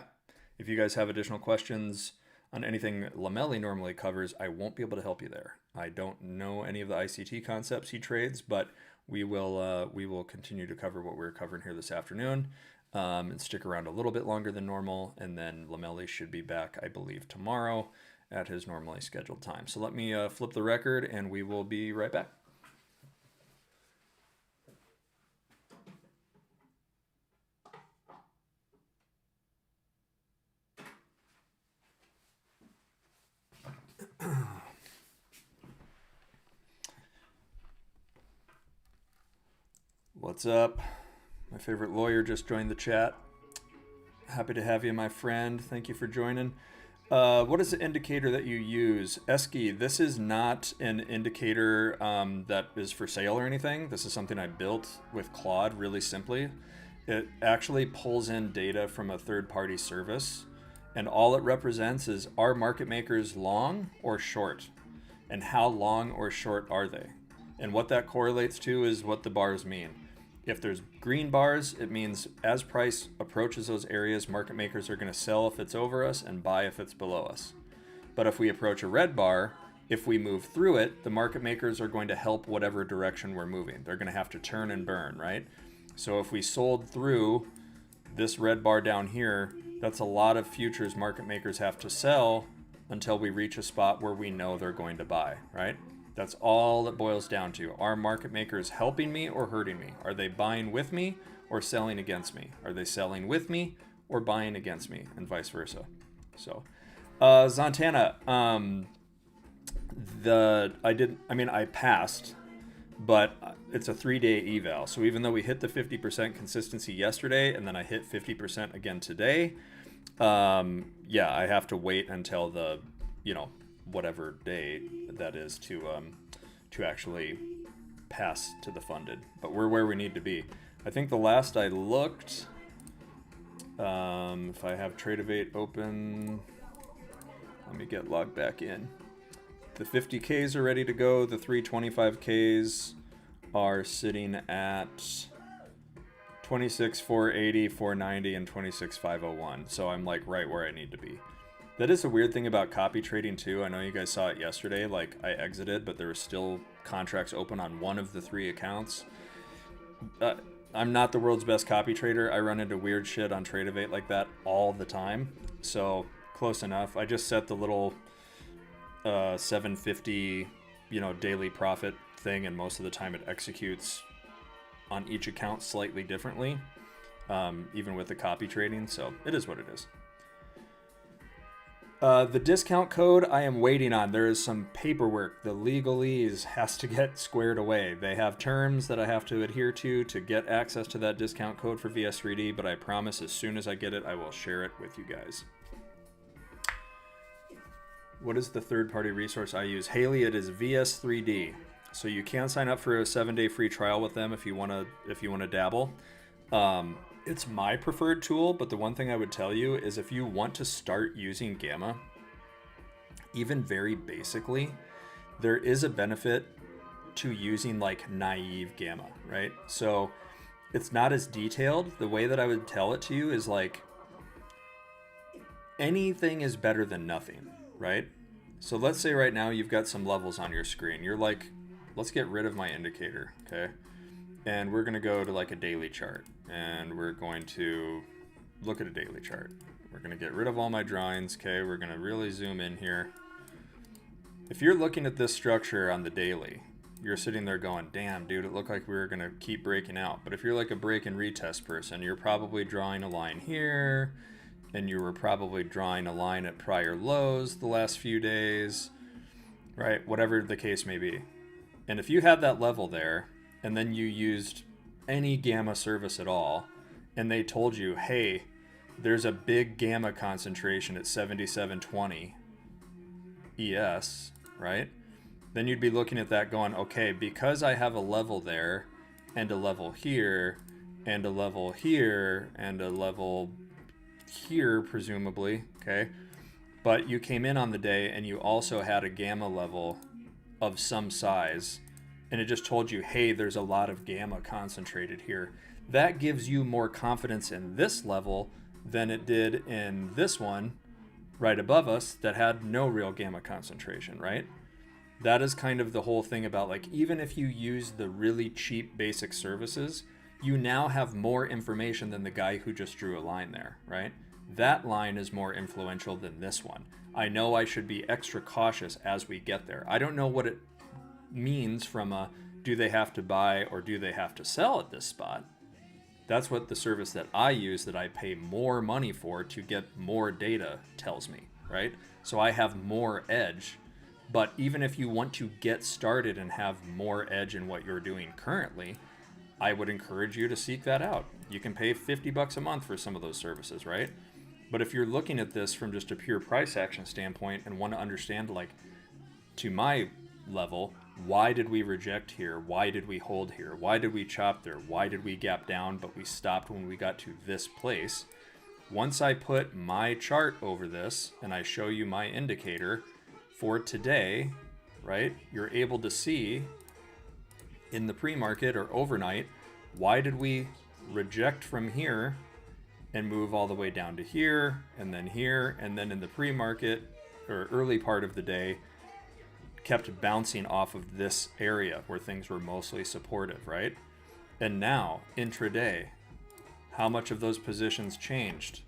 if you guys have additional questions on anything Lomeli normally covers, I won't be able to help you there. I don't know any of the ICT concepts he trades, but we will continue to cover what we're covering here this afternoon, and stick around a little bit longer than normal. And then Lomeli should be back, I believe, tomorrow at his normally scheduled time. So let me flip the record, and we will be right back. What's up? My favorite lawyer just joined the chat. Happy to have you, my friend. Thank you for joining. What is the indicator that you use? Eski, this is not an indicator that is for sale or anything. This is something I built with Claude really simply. It actually pulls in data from a third-party service, and all it represents is, are market makers long or short? And how long or short are they? And what that correlates to is what the bars mean. If there's green bars, it means as price approaches those areas, market makers are going to sell if it's over us and buy if it's below us. But if we approach a red bar, if we move through it, the market makers are going to help whatever direction we're moving. They're going to have to turn and burn, right? So if we sold through this red bar down here, that's a lot of futures market makers have to sell until we reach a spot where we know they're going to buy, right? That's all it boils down to. Are market makers helping me or hurting me? Are they buying with me or selling against me? Are they selling with me or buying against me, and vice versa? So, Zantana, I passed, but it's a 3-day eval. So even though we hit the 50% consistency yesterday, and then I hit 50% again today, yeah, I have to wait until the, whatever day that is to actually pass to the funded. But we're where we need to be. I think the last I looked, if I have Tradeovate open, let me get logged back in. The 50Ks are ready to go. The 325Ks are sitting at 26,480, 490, and 26,501. So I'm like right where I need to be. That is a weird thing about copy trading too. I know you guys saw it yesterday. Like I exited, but there were still contracts open on one of the 3 accounts. I'm not the world's best copy trader. I run into weird shit on Tradeovate like that all the time. So close enough. I just set the little 750, daily profit thing, and most of the time it executes on each account slightly differently, even with the copy trading. So it is what it is. The discount code I am waiting on. There is some paperwork. The legalese has to get squared away. They have terms that I have to adhere to get access to that discount code for VS3D, but I promise as soon as I get it, I will share it with you guys. What is the third-party resource I use? Haley, it is VS3D. So you can sign up for a 7-day free trial with them if you want to dabble. It's my preferred tool, but the one thing I would tell you is if you want to start using Gamma, even very basically, there is a benefit to using like naive Gamma, right? So it's not as detailed. The way that I would tell it to you is like anything is better than nothing, right? So let's say right now you've got some levels on your screen. You're like, let's get rid of my indicator, okay? And we're going to go to like a daily chart, and we're going to look at a daily chart. We're going to get rid of all my drawings. Okay, we're going to really zoom in here. If you're looking at this structure on the daily, you're sitting there going, damn, dude, it looked like we were going to keep breaking out. But if you're like a break and retest person, you're probably drawing a line here, and you were probably drawing a line at prior lows the last few days, right? Whatever the case may be. And if you had that level there, and then you used any gamma service at all, and they told you, hey, there's a big gamma concentration at 7720 ES, right? Then you'd be looking at that going, okay, because I have a level there, and a level here, and a level here, and a level here, presumably, okay? But you came in on the day and you also had a gamma level of some size, and it just told you, hey, there's a lot of gamma concentrated here. That gives you more confidence in this level than it did in this one right above us that had no real gamma concentration, right? That is kind of the whole thing about, like, even if you use the really cheap basic services, you now have more information than the guy who just drew a line there, right? That line is more influential than this one. I know I should be extra cautious as we get there. I don't know what it means from a do they have to buy or do they have to sell at this spot. That's what the service that I use that I pay more money for to get more data tells me, right? So I have more edge. But even if you want to get started and have more edge in what you're doing currently, I would encourage you to seek that out. You can pay $50 a month for some of those services, right? But if you're looking at this from just a pure price action standpoint and want to understand, like, to my level, why did we reject here? Why did we hold here? Why did we chop there? Why did we gap down, but we stopped when we got to this place? Once I put my chart over this and I show you my indicator for today, right, you're able to see in the pre-market or overnight, why did we reject from here and move all the way down to here, and then in the pre-market or early part of the day, kept bouncing off of this area where things were mostly supportive, right? And now, intraday, how much of those positions changed?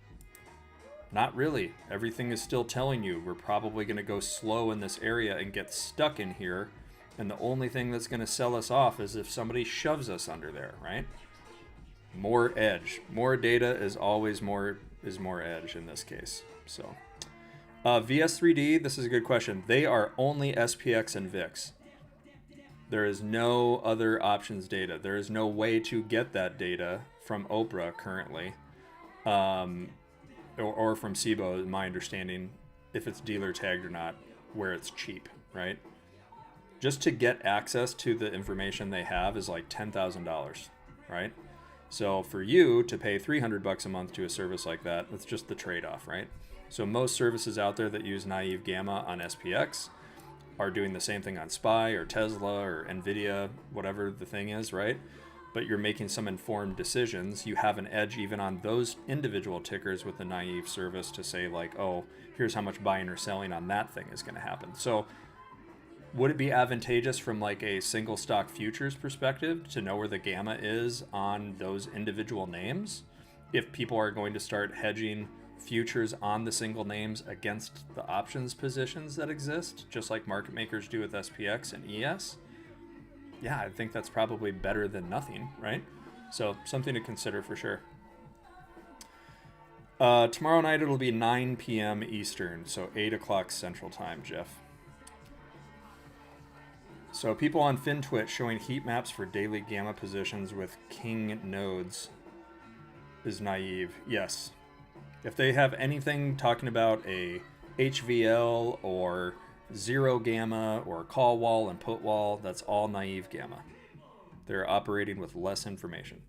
Not really. Everything is still telling you we're probably going to go slow in this area and get stuck in here, and the only thing that's going to sell us off is if somebody shoves us under there, right? More edge. More data is always more edge in this case. So VS3D, this is a good question. They are only SPX and VIX. There is no other options data. There is no way to get that data from Oprah currently, or from SIBO, in my understanding, if it's dealer tagged or not, where it's cheap, right? Just to get access to the information they have is like $10,000, right? So for you to pay $300 a month to a service like that, that's just the trade-off, right? So most services out there that use naive gamma on SPX are doing the same thing on SPY or Tesla or NVIDIA, whatever the thing is, right? But you're making some informed decisions. You have an edge even on those individual tickers with the naive service to say, like, oh, here's how much buying or selling on that thing is going to happen. So would it be advantageous from like a single stock futures perspective to know where the gamma is on those individual names if people are going to start hedging futures on the single names against the options positions that exist, just like market makers do with SPX and ES? Yeah, I think that's probably better than nothing, right? So something to consider for sure. Tomorrow night it'll be 9 p.m. Eastern, so 8 o'clock Central Time, Jeff. So people on FinTwitch showing heat maps for daily gamma positions with king nodes is naive. Yes. If they have anything talking about a HVL or zero gamma or call wall and put wall, that's all naive gamma. They're operating with less information.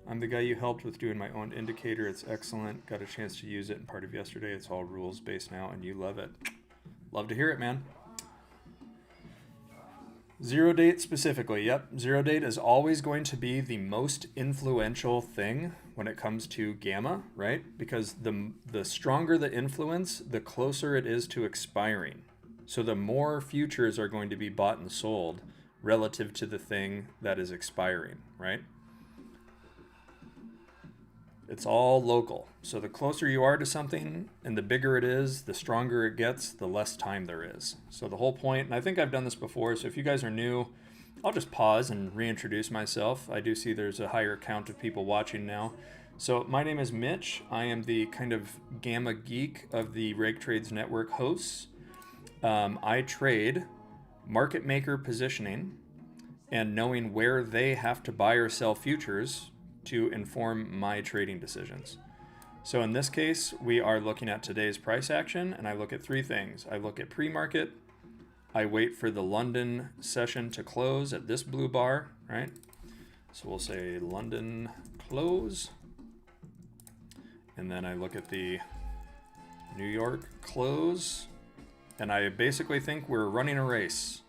I'm the guy you helped with doing my own indicator. It's excellent. Got a chance to use it in part of yesterday. It's all rules based now and you love it. Love to hear it, man. Zero date specifically, yep. Zero date is always going to be the most influential thing when it comes to gamma, right? Because the stronger the influence, the closer it is to expiring. So the more futures are going to be bought and sold relative to the thing that is expiring, right? It's all local. So the closer you are to something and the bigger it is, the stronger it gets, the less time there is. So the whole point, and I think I've done this before, so if you guys are new, I'll just pause and reintroduce myself. I do see there's a higher count of people watching now. So my name is Mitch. I am the kind of gamma geek of the Reg Trades Network hosts. I trade market maker positioning and knowing where they have to buy or sell futures to inform my trading decisions. So in this case, we are looking at today's price action, and I look at three things. I look at pre-market, I wait for the London session to close at this blue bar, right? So we'll say London close, and then I look at the New York close, and I basically think we're running a race.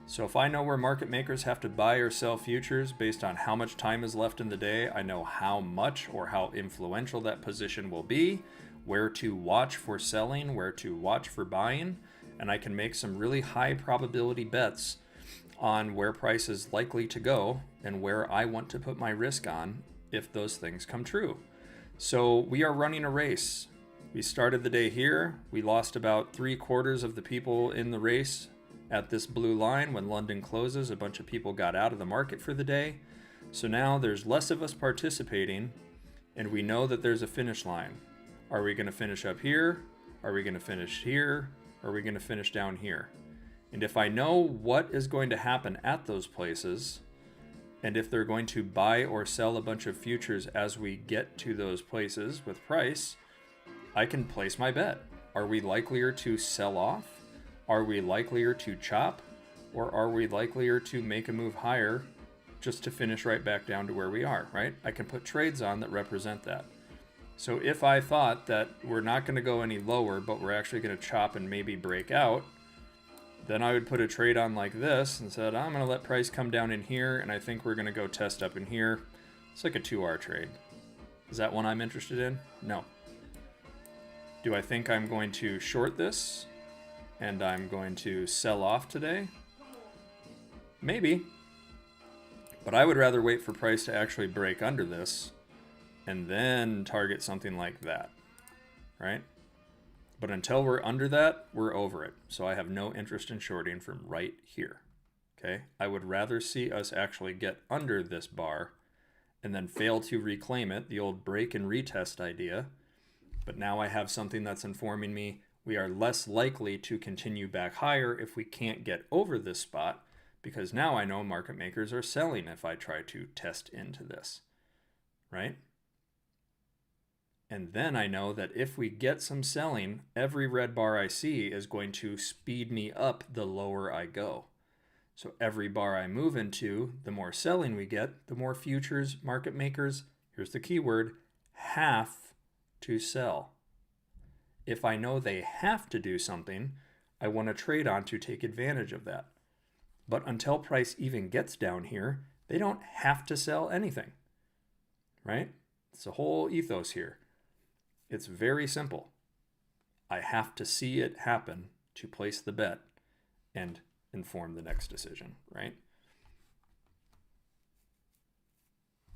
So if I know where market makers have to buy or sell futures based on how much time is left in the day, I know how much or how influential that position will be, where to watch for selling, where to watch for buying, and I can make some really high probability bets on where price is likely to go and where I want to put my risk on if those things come true. So we are running a race. We started the day here. We lost about 3/4 of the people in the race at this blue line. When London closes, a bunch of people got out of the market for the day. So now there's less of us participating, and we know that there's a finish line. Are we going to finish up here? Are we going to finish here? Are we going to finish down here? And if I know what is going to happen at those places, and if they're going to buy or sell a bunch of futures as we get to those places with price, I can place my bet. Are we likelier to sell off? Are we likelier to chop, or are we likelier to make a move higher just to finish right back down to where we are, right? I can put trades on that represent that. So if I thought that we're not going to go any lower, but we're actually going to chop and maybe break out, then I would put a trade on like this and said, I'm going to let price come down in here, and I think we're going to go test up in here. It's like a 2R trade. Is that one I'm interested in? No. Do I think I'm going to short this? And I'm going to sell off today? Maybe. But I would rather wait for price to actually break under this and then target something like that, right? But until we're under that, we're over it. So I have no interest in shorting from right here, okay? I would rather see us actually get under this bar and then fail to reclaim it, the old break and retest idea. But now I have something that's informing me we are less likely to continue back higher if we can't get over this spot, because now I know market makers are selling if I try to test into this, right? And then I know that if we get some selling, every red bar I see is going to speed me up the lower I go. So every bar I move into, the more selling we get, the more futures market makers, here's the key word, have to sell. If I know they have to do something, I want to trade on to take advantage of that. But until price even gets down here, they don't have to sell anything, right? It's a whole ethos here. It's very simple. I have to see it happen to place the bet and inform the next decision, right?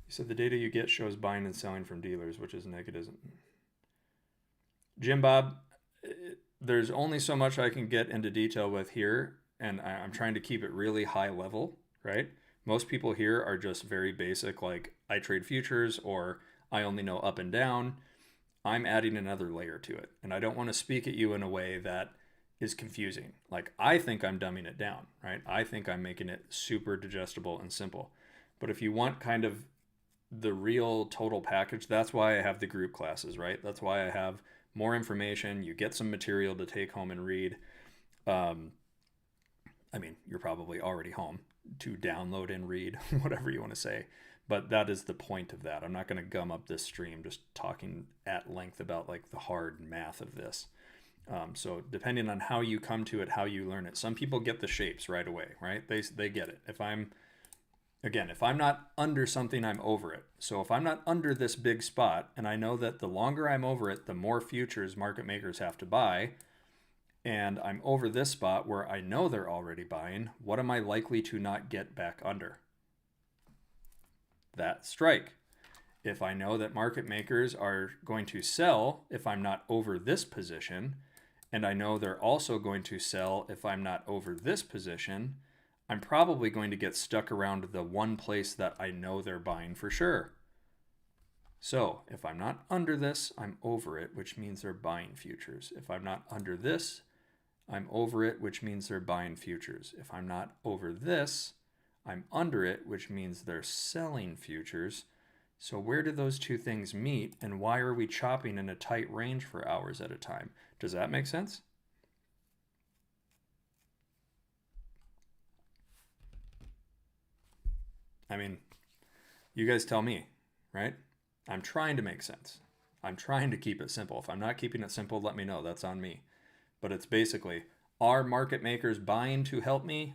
You said the data you get shows buying and selling from dealers, which is negative. Jim Bob, there's only so much I can get into detail with here, and I'm trying to keep it really high level, right? Most people here are just very basic, like I trade futures or I only know up and down. I'm adding another layer to it, and I don't want to speak at you in a way that is confusing. Like I think I'm dumbing it down, right? I think I'm making it super digestible and simple. But if you want kind of the real total package, that's why I have the group classes, right? That's why I have more information. You get some material to take home and read. I mean, you're probably already home to download and read, whatever you want to say. But that is the point of that. I'm not going to gum up this stream just talking at length about like the hard math of this. So depending on how you come to it, how you learn it, some people get the shapes right away, right? They get it. If I'm not under something, I'm over it. So if I'm not under this big spot, and I know that the longer I'm over it, the more futures market makers have to buy, and I'm over this spot where I know they're already buying, what am I likely to not get back under? That strike. if I know that market makers are going to sell if I'm not over this position, and I know they're also going to sell if I'm not over this position, I'm probably going to get stuck around the one place that I know they're buying for sure. So if I'm not under this, I'm over it, which means they're buying futures. If I'm not under this, I'm over it, which means they're buying futures. If I'm not over this, I'm under it, which means they're selling futures. So where do those two things meet, and why are we chopping in a tight range for hours at a time? Does that make sense? I mean, you guys tell me, right? I'm trying to make sense. I'm trying to keep it simple. If I'm not keeping it simple, let me know. That's on me. But it's basically, are market makers buying to help me,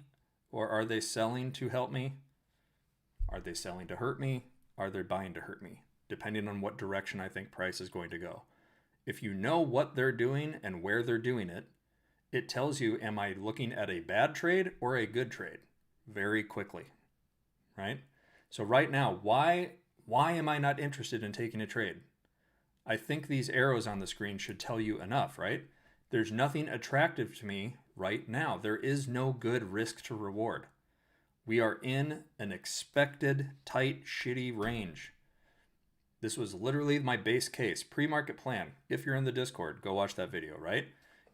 or are they selling to help me? Are they selling to hurt me? Are they buying to hurt me? Depending on what direction I think price is going to go. If you know what they're doing and where they're doing it, it tells you, am I looking at a bad trade or a good trade? Very quickly, right? So right now, why am I not interested in taking a trade? I think these arrows on the screen should tell you enough, right? There's nothing attractive to me right now. There is no good risk to reward. We are in an expected, tight, shitty range. This was literally my base case, pre-market plan. If you're in the Discord, go watch that video, right?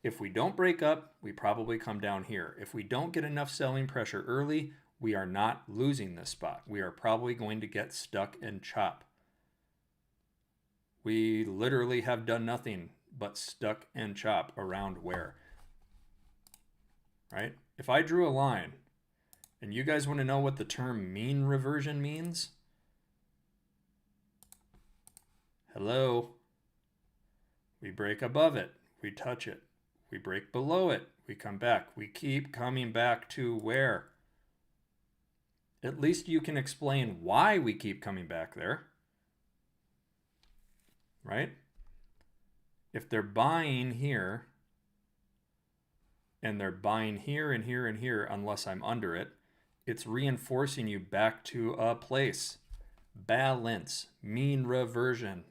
If we don't break up, we probably come down here. If we don't get enough selling pressure early, we are not losing this spot. We are probably going to get stuck and chop. We literally have done nothing but stuck and chop around where, right? If I drew a line, and you guys want to know what the term mean reversion means? Hello? We break above it. We touch it. We break below it. We come back. We keep coming back to where? At least you can explain why we keep coming back there. Right? If they're buying here, and they're buying here and here and here, unless I'm under it, it's reinforcing you back to a place. Balance, mean reversion.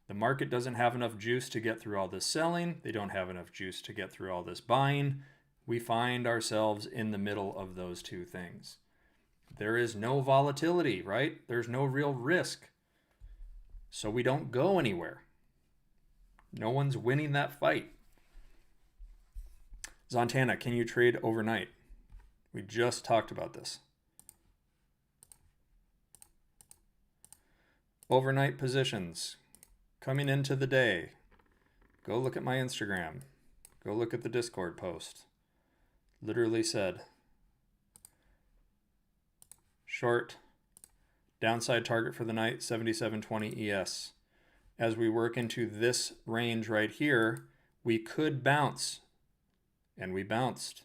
The market doesn't have enough juice to get through all this selling. They don't have enough juice to get through all this buying. We find ourselves in the middle of those two things. There is no volatility, right? There's no real risk. So we don't go anywhere. No one's winning that fight. Zontana, can you trade overnight? We just talked about this. Overnight positions coming into the day. Go look at my Instagram. Go look at the Discord post. Literally said, short, downside target for the night, 77.20 ES. As we work into this range right here, we could bounce, and we bounced.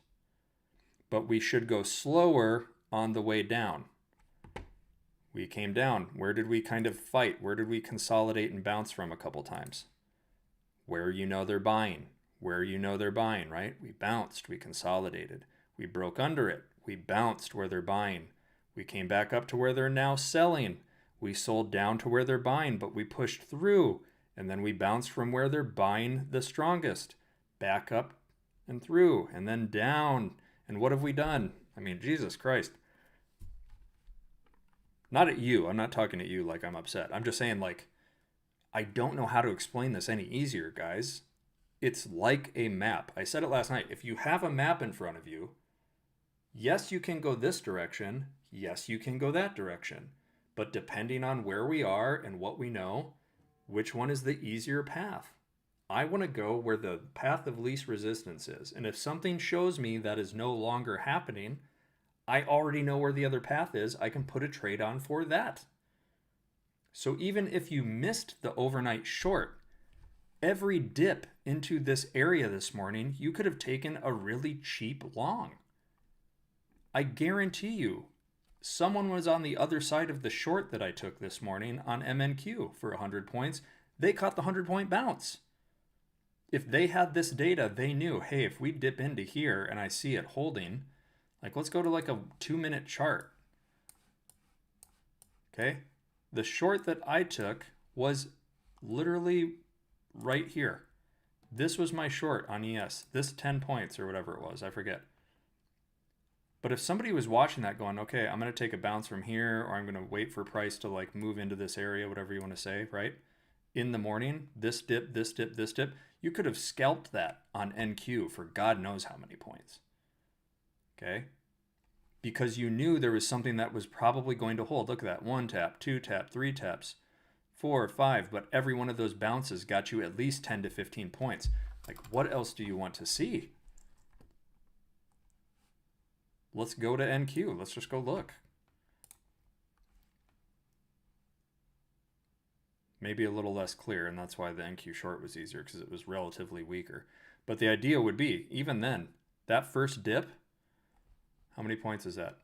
But we should go slower on the way down. We came down. Where did we kind of fight? Where did we consolidate and bounce from a couple times? Where you know they're buying. Where you know they're buying, right? We bounced. We consolidated. We broke under it. We bounced where they're buying. We came back up to where they're now selling. We sold down to where they're buying, but we pushed through. And then we bounced from where they're buying the strongest. Back up and through, and then down. And what have we done? I mean, Jesus Christ. Not at you. I'm not talking at you like I'm upset. I'm just saying, like, I don't know how to explain this any easier, guys. It's like a map. I said it last night. If you have a map in front of you, yes, you can go this direction. Yes, you can go that direction. But depending on where we are and what we know, which one is the easier path? I want to go where the path of least resistance is. And if something shows me that is no longer happening, I already know where the other path is. I can put a trade on for that. So even if you missed the overnight short, every dip into this area this morning, you could have taken a really cheap long. I guarantee you, someone was on the other side of the short that I took this morning on MNQ for 100 points. They caught the 100-point bounce. If they had this data, they knew, hey, if we dip into here and I see it holding, like let's go to like a 2-minute chart. Okay? The short that I took was literally right here. This was my short on ES. This 10 points or whatever it was, I forget. But if somebody was watching that going, okay, I'm going to take a bounce from here, or I'm going to wait for price to like move into this area, whatever you want to say, right? In the morning, this dip, this dip, this dip, you could have scalped that on NQ for God knows how many points. Okay? Because you knew there was something that was probably going to hold. Look at that. 1 tap, 2 tap, 3 taps, 4, 5. But every one of those bounces got you at least 10 to 15 points. Like, what else do you want to see? Let's go to NQ. Let's just go look. Maybe a little less clear, and that's why the NQ short was easier, because it was relatively weaker. But the idea would be, even then, that first dip, how many points is that?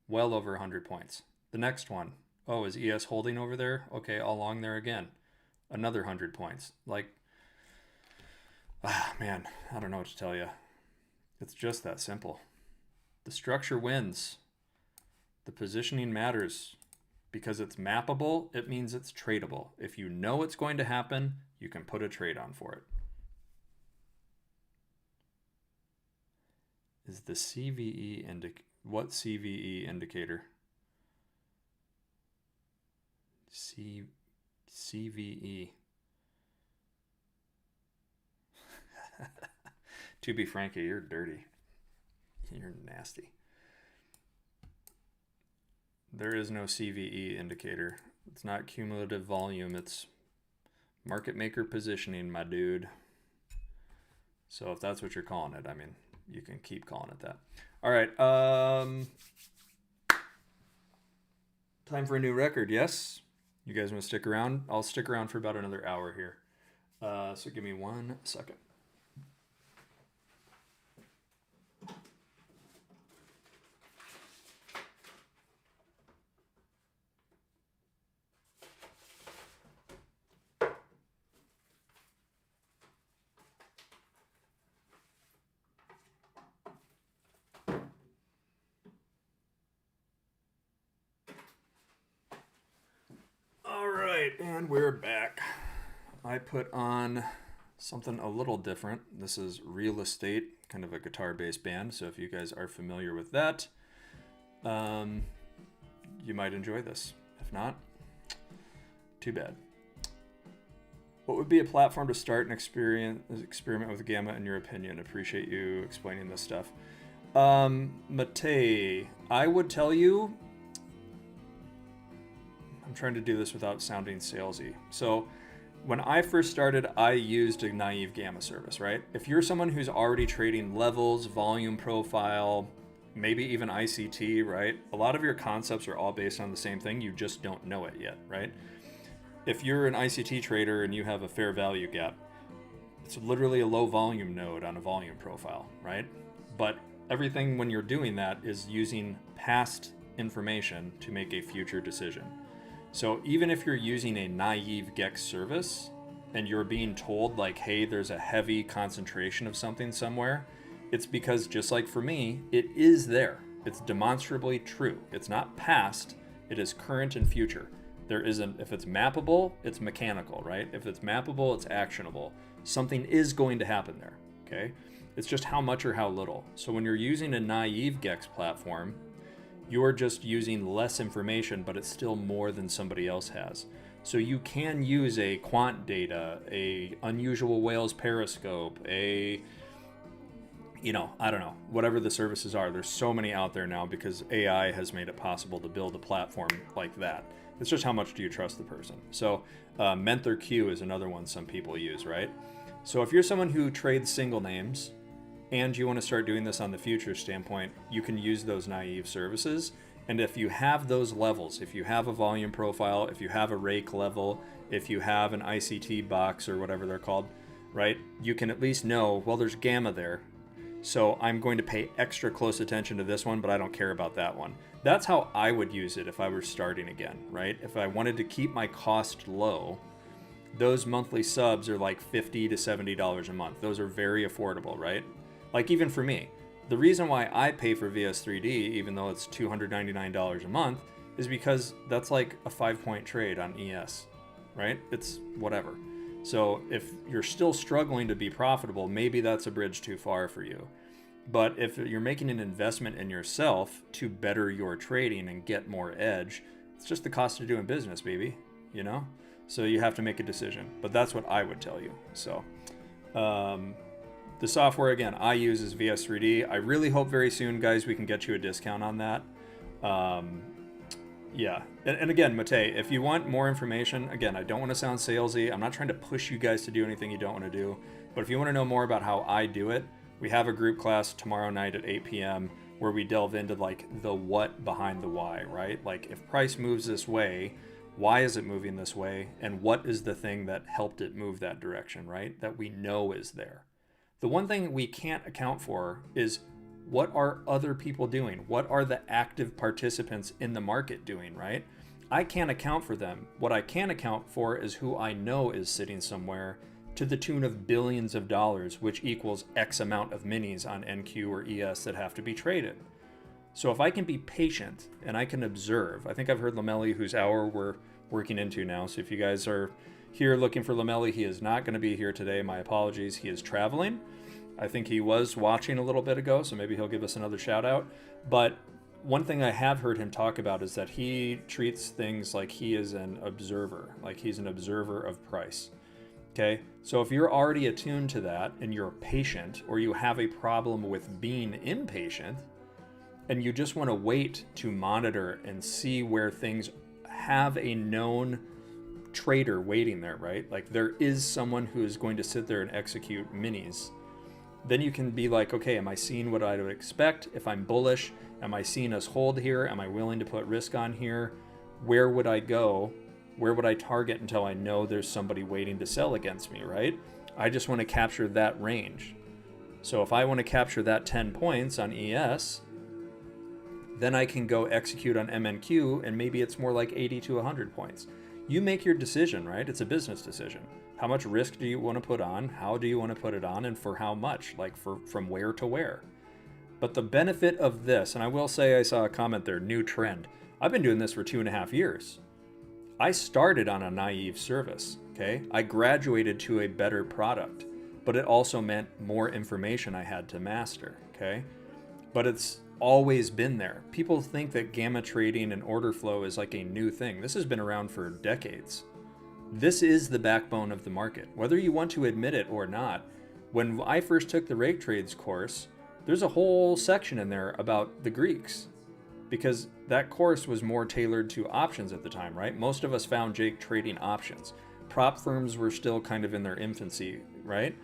Well over 100 points. The next one, oh, is ES holding over there? Okay, all along there again. Another 100 points. Like, man, I don't know what to tell you. It's just that simple. The structure wins. The positioning matters. Because it's mappable, it means it's tradable. If you know it's going to happen, you can put a trade on for it. Is the CVE what CVE indicator? CVE. To be frank, you're dirty. You're nasty. There is no CVE indicator. It's not cumulative volume. It's market maker positioning, my dude. So if that's what you're calling it, I mean, you can keep calling it that. All right. Time for a new record, yes? You guys want to stick around? I'll stick around for about another hour here. So give me 1 second. And we're back. I put on something a little different. This is Real Estate, kind of a guitar-based band. So if you guys are familiar with that, you might enjoy this. If not, too bad. What would be a platform to start an experiment with Gamma in your opinion? Appreciate you explaining this stuff. Matei, I would tell you, I'm trying to do this without sounding salesy. So when I first started, I used a naive Gamma service, right? If you're someone who's already trading levels, volume profile, maybe even ICT, right? A lot of your concepts are all based on the same thing. You just don't know it yet, right? If you're an ICT trader and you have a fair value gap, it's literally a low volume node on a volume profile, right? But everything when you're doing that is using past information to make a future decision. So even if you're using a naive GEX service and you're being told like, hey, there's a heavy concentration of something somewhere, it's because just like for me, it is there. It's demonstrably true. It's not past, it is current and future. There isn't, if it's mappable, it's mechanical, right? If it's mappable, it's actionable. Something is going to happen there, okay? It's just how much or how little. So when you're using a naive GEX platform, you're just using less information, but it's still more than somebody else has. So you can use a quant data, a unusual whales periscope, I don't know, whatever the services are. There's so many out there now because AI has made it possible to build a platform like that. It's just how much do you trust the person. So Mentor Q is another one some people use, right? So if you're someone who trades single names, and you want to start doing this on the future standpoint, you can use those naive services. And if you have those levels, if you have a volume profile, if you have a rake level, if you have an ICT box or whatever they're called, right? You can at least know, well, there's Gamma there. So I'm going to pay extra close attention to this one, but I don't care about that one. That's how I would use it if I were starting again, right? If I wanted to keep my cost low, those monthly subs are like $50 to $70 a month. Those are very affordable, right? Like even for me, the reason why I pay for VS3D, even though it's $299 a month, is because that's like a 5-point trade on ES, right? It's whatever. So if you're still struggling to be profitable, maybe that's a bridge too far for you. But if you're making an investment in yourself to better your trading and get more edge, it's just the cost of doing business, baby, you know? So you have to make a decision, but that's what I would tell you. So the software, again, I use is VS3D. I really hope very soon, guys, we can get you a discount on that. Yeah. And again, Mate, if you want more information, again, I don't want to sound salesy. I'm not trying to push you guys to do anything you don't want to do. But if you want to know more about how I do it, we have a group class tomorrow night at 8 p.m. where we delve into like the what behind the why, right? Like if price moves this way, why is it moving this way? And what is the thing that helped it move that direction, right? That we know is there. The one thing we can't account for is what are other people doing? What are the active participants in the market doing, right? I can't account for them. What I can account for is who I know is sitting somewhere to the tune of billions of dollars, which equals X amount of minis on NQ or ES that have to be traded. So if I can be patient and I can observe, I think I've heard Lomeli, whose hour we're working into now. So if you guys are here looking for Lomeli, he is not going to be here today. My apologies. He is traveling. I think he was watching a little bit ago, so maybe he'll give us another shout out. But one thing I have heard him talk about is that he treats things like he is an observer, like he's an observer of price. Okay, so if you're already attuned to that and you're patient, or you have a problem with being impatient, and you just want to wait to monitor and see where things have a known trader waiting there, right? Like there is someone who is going to sit there and execute minis. Then you can be like, okay, am I seeing what I would expect? If I'm bullish, am I seeing us hold here? Am I willing to put risk on here? Where would I go? Where would I target until I know there's somebody waiting to sell against me, right? I just want to capture that range. So if I want to capture that 10 points on ES, then I can go execute on MNQ, and maybe it's more like 80 to 100 points. You make your decision, right? It's a business decision. How much risk do you want to put on? How do you want to put it on? And for how much? Like from where to where? But the benefit of this, and I will say I saw a comment there, new trend. I've been doing this for 2.5 years. I started on a naive service, okay? I graduated to a better product, but it also meant more information I had to master, okay? But it's always been there. People think that gamma trading and order flow is like a new thing. This has been around for decades. This is the backbone of the market, whether you want to admit it or not. When I first took the rake trades course, there's a whole section in there about the Greeks, because that course was more tailored to options at the time, right? Most of us found Jake trading options. Prop firms were still kind of in their infancy, right?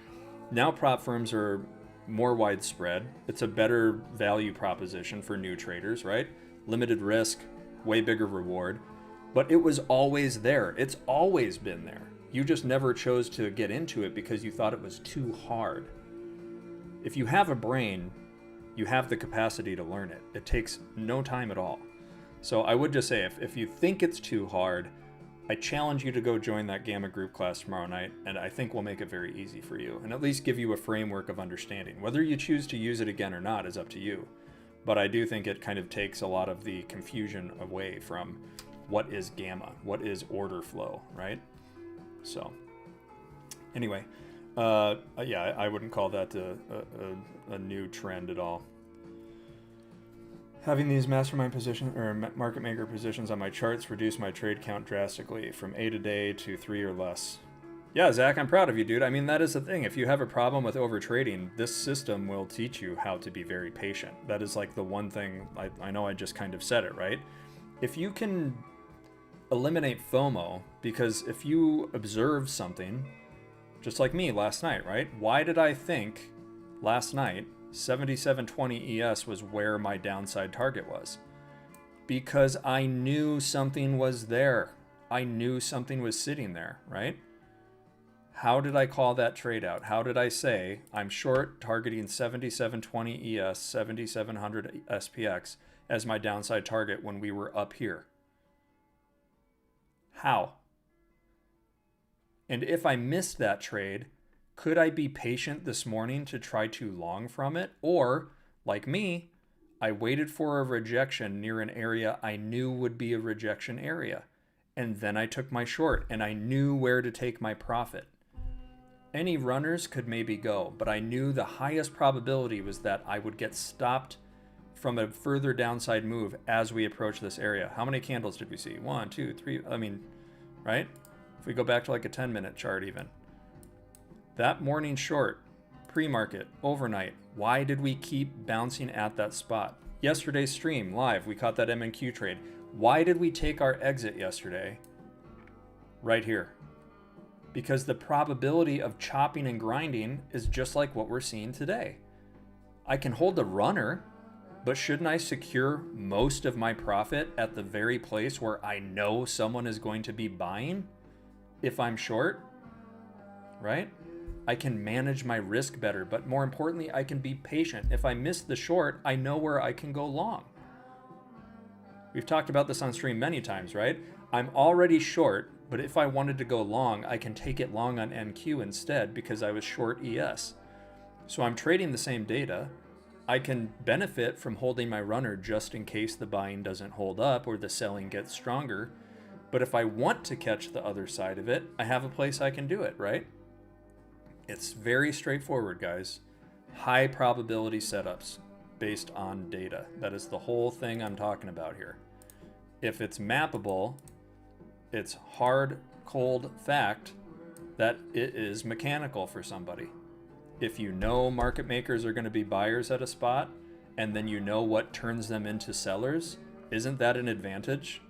Now prop firms are more widespread. It's a better value proposition for new traders, right? Limited risk, way bigger reward. But it was always there. It's always been there. You just never chose to get into it because you thought it was too hard. If you have a brain, you have the capacity to learn it. It takes no time at all. So I would just say, if you think it's too hard, I challenge you to go join that Gamma group class tomorrow night, and I think we'll make it very easy for you, and at least give you a framework of understanding. Whether you choose to use it again or not is up to you. But I do think it kind of takes a lot of the confusion away from what is Gamma, what is order flow, right? So anyway, yeah, I wouldn't call that a new trend at all. Having these mastermind positions or market maker positions on my charts reduce my trade count drastically from 8 a day to 3 or less. Yeah, Zach, I'm proud of you, dude. I mean, that is the thing. If you have a problem with over trading, this system will teach you how to be very patient. That is like the one thing, I know I just kind of said it, right? If you can eliminate FOMO, because if you observe something, just like me last night, right? Why did I think last night 7720 ES was where my downside target was? Because I knew something was there. I knew something was sitting there, right? How did I call that trade out? How did I say I'm short targeting 7720 ES, 7700 SPX as my downside target when we were up here? How? And if I missed that trade, could I be patient this morning to try to long from it? Or, like me, I waited for a rejection near an area I knew would be a rejection area. And then I took my short and I knew where to take my profit. Any runners could maybe go, but I knew the highest probability was that I would get stopped from a further downside move as we approach this area. How many candles did we see? 1, 2, 3. I mean, right? If we go back to like a 10-minute chart even. That morning short, pre-market, overnight, why did we keep bouncing at that spot? Yesterday's stream, live, we caught that MNQ trade. Why did we take our exit yesterday? Right here. Because the probability of chopping and grinding is just like what we're seeing today. I can hold the runner, but shouldn't I secure most of my profit at the very place where I know someone is going to be buying if I'm short, right? I can manage my risk better, but more importantly, I can be patient. If I miss the short, I know where I can go long. We've talked about this on stream many times, right? I'm already short, but if I wanted to go long, I can take it long on NQ instead because I was short ES. So I'm trading the same data. I can benefit from holding my runner just in case the buying doesn't hold up or the selling gets stronger. But if I want to catch the other side of it, I have a place I can do it, right? It's very straightforward, guys. High probability setups based on data. That is the whole thing I'm talking about here. If it's mappable, it's hard, cold fact that it is mechanical for somebody. If you know market makers are going to be buyers at a spot, and then you know what turns them into sellers, isn't that an advantage?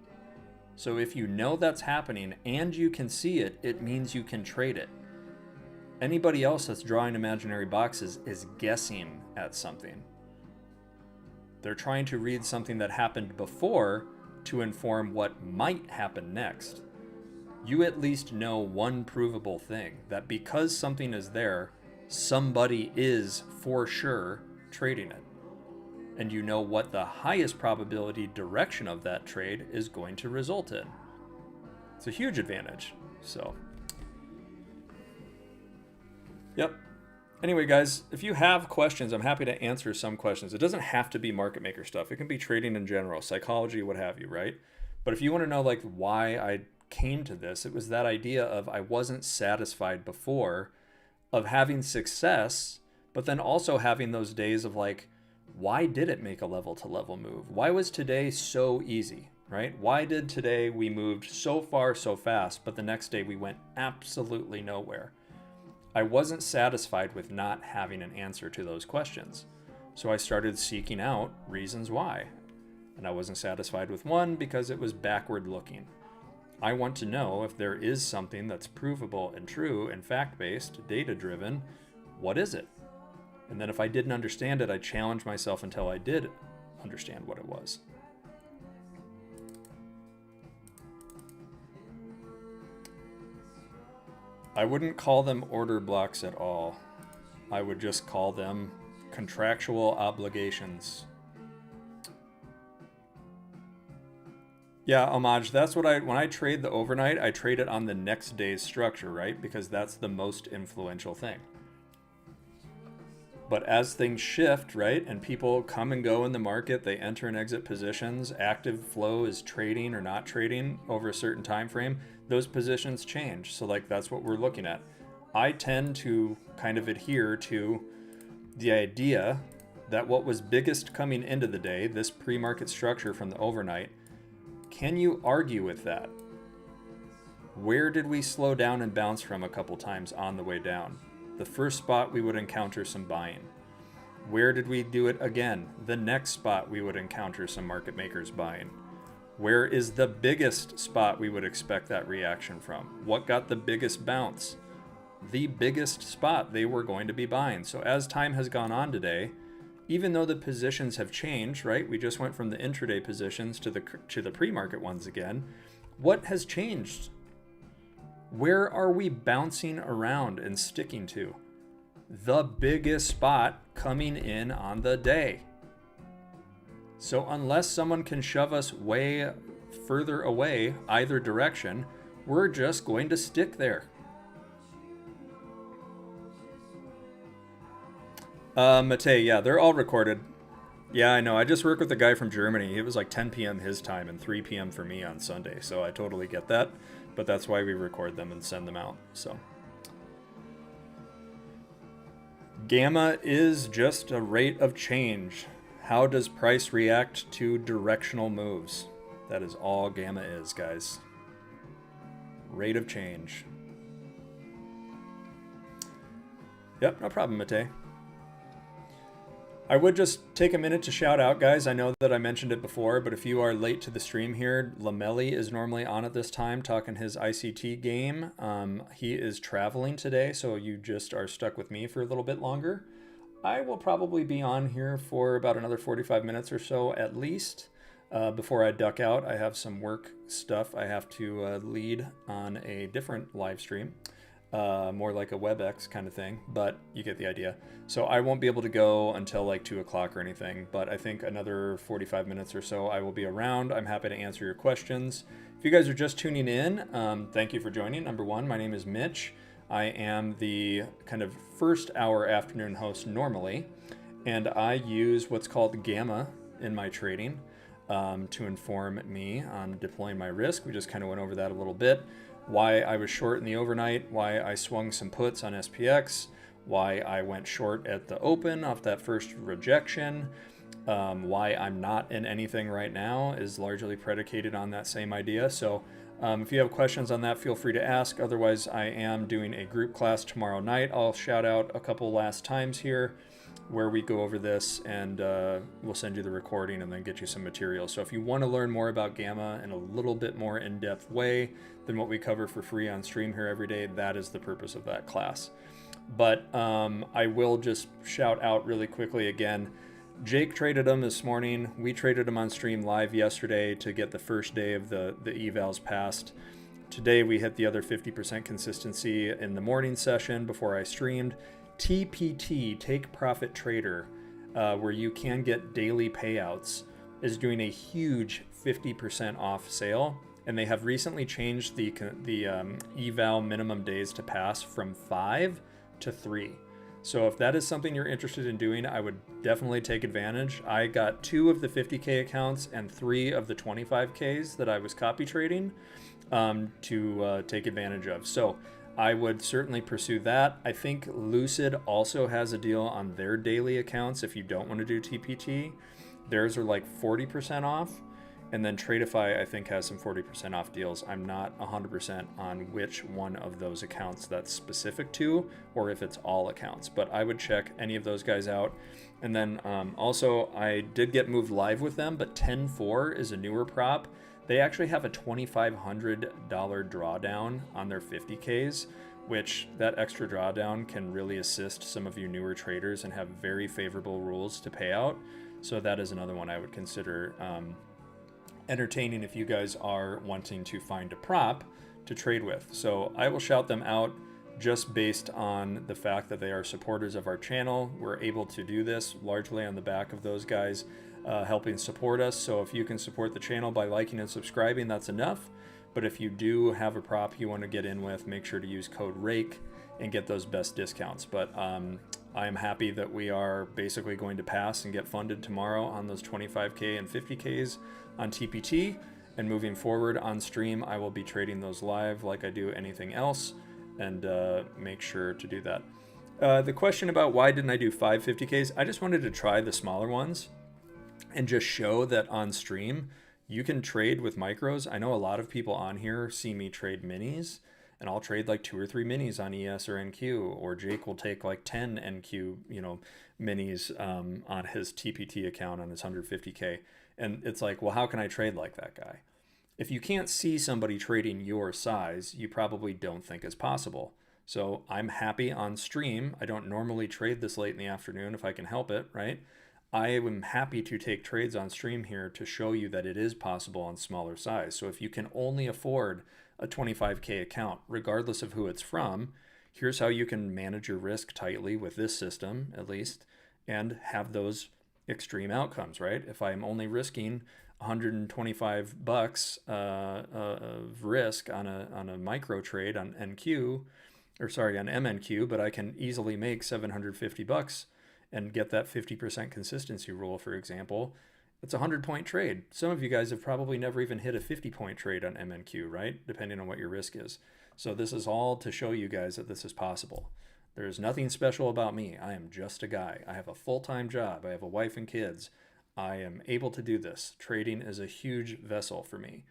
So if you know that's happening and you can see it, it means you can trade it. Anybody else that's drawing imaginary boxes is guessing at something. They're trying to read something that happened before to inform what might happen next. You at least know one provable thing, that because something is there, somebody is for sure trading it. And you know what the highest probability direction of that trade is going to result in. It's a huge advantage. So, yep. Anyway, guys, if you have questions, I'm happy to answer some questions. It doesn't have to be market maker stuff. It can be trading in general, psychology, what have you, right? But if you want to know like why I came to this, it was that idea of I wasn't satisfied before of having success, but then also having those days of like, why did it make a level to level move? Why was today so easy, right? Why did today we moved so far so fast, but the next day we went absolutely nowhere? I wasn't satisfied with not having an answer to those questions. So I started seeking out reasons why. And I wasn't satisfied with one because it was backward looking. I want to know if there is something that's provable and true and fact-based, data-driven, what is it? And then if I didn't understand it, I challenged myself until I did understand what it was. I wouldn't call them order blocks at all. I would just call them contractual obligations. Yeah, Homage, that's what when I trade the overnight, I trade it on the next day's structure, right? Because that's the most influential thing. But as things shift, right, and people come and go in the market, they enter and exit positions, active flow is trading or not trading over a certain time frame, those positions change. So like that's what we're looking at. I tend to kind of adhere to the idea that what was biggest coming into the day, this pre-market structure from the overnight, can you argue with that? Where did we slow down and bounce from a couple times on the way down? The first spot we would encounter some buying. Where did we do it again? The next spot we would encounter some market makers buying. Where is the biggest spot we would expect that reaction from? What got the biggest bounce? The biggest spot they were going to be buying. So as time has gone on today, even though the positions have changed, right? We just went from the intraday positions to the pre-market ones again. What has changed? Where are we bouncing around and sticking to? The biggest spot coming in on the day. So unless someone can shove us way further away either direction, we're just going to stick there. Matei, yeah, they're all recorded. Yeah, I know. I just work with a guy from Germany. It was like 10 p.m. his time and 3 p.m. for me on Sunday. So I totally get that. But that's why we record them and send them out. So gamma is just a rate of change. How does price react to directional moves? That is all gamma is, guys. Rate of change. Yep, no problem, Mate. I would just take a minute to shout out, guys. I know that I mentioned it before, but if you are late to the stream here, Lomeli is normally on at this time talking his ICT game. He is traveling today, so you just are stuck with me for a little bit longer. I will probably be on here for about another 45 minutes or so at least. Before I duck out, I have some work stuff I have to lead on a different live stream. More like a WebEx kind of thing, but you get the idea. So I won't be able to go until like 2 o'clock or anything, but I think another 45 minutes or so I will be around. I'm happy to answer your questions. If you guys are just tuning in, thank you for joining. Number one, my name is Mitch. I am the kind of first hour afternoon host normally, and I use what's called Gamma in my trading to inform me on deploying my risk. We just kind of went over that a little bit. Why I was short in the overnight, why I swung some puts on SPX, why I went short at the open off that first rejection, why I'm not in anything right now is largely predicated on that same idea. So if you have questions on that, feel free to ask. Otherwise, I am doing a group class tomorrow night. I'll shout out a couple last times here where we go over this, and we'll send you the recording and then get you some material. So if you want to learn more about Gamma in a little bit more in-depth way than what we cover for free on stream here every day, that is the purpose of that class. But I will just shout out really quickly again, Jake traded them this morning. We traded them on stream live yesterday to get the first day of the evals passed. Today we hit the other 50% consistency in the morning session before I streamed. TPT, Take Profit Trader, where you can get daily payouts, is doing a huge 50% off sale, and they have recently changed the eval minimum days to pass from 5 to 3. So if that is something you're interested in doing, I would definitely take advantage. I got 2 of the 50K accounts and 3 of the 25Ks that I was copy trading to take advantage of. So I would certainly pursue that. I think Lucid also has a deal on their daily accounts if you don't want to do TPT. Theirs are like 40% off. And then Tradeify, I think, has some 40% off deals. I'm not 100% on which one of those accounts that's specific to, or if it's all accounts. But I would check any of those guys out. And then also, I did get moved live with them, but 10-4 is a newer prop. They actually have a $2,500 drawdown on their 50Ks, which that extra drawdown can really assist some of you newer traders and have very favorable rules to pay out. So that is another one I would consider entertaining if you guys are wanting to find a prop to trade with. So I will shout them out just based on the fact that they are supporters of our channel. We're able to do this largely on the back of those guys helping support us. So if you can support the channel by liking and subscribing, that's enough. But if you do have a prop you want to get in with, make sure to use code RAKE and get those best discounts. But I am happy that we are basically going to pass and get funded tomorrow on those 25K and 50Ks on TPT. And moving forward on stream, I will be trading those live like I do anything else, and make sure to do that. The question about why didn't I do 550Ks, I just wanted to try the smaller ones and just show that on stream you can trade with micros. I know a lot of people on here see me trade minis, and I'll trade like 2 or 3 minis on ES or NQ, or Jake will take like 10 NQ, minis on his TPT account on his 150K. And it's like, well, how can I trade like that guy? If you can't see somebody trading your size, you probably don't think it's possible. So I'm happy on stream. I don't normally trade this late in the afternoon if I can help it, right? I am happy to take trades on stream here to show you that it is possible on smaller size. So if you can only afford a 25K account, regardless of who it's from, here's how you can manage your risk tightly with this system, at least, and have those extreme outcomes, right? If I'm only risking 125 bucks of risk on a micro trade on NQ, or sorry, on MNQ, but I can easily make 750 bucks and get that 50% consistency rule, for example, it's a 100-point trade. Some of you guys have probably never even hit a 50-point trade on MNQ, right? Depending on what your risk is. So this is all to show you guys that this is possible. There's nothing special about me. I am just a guy. I have a full-time job. I have a wife and kids. I am able to do this. Trading is a huge vessel for me.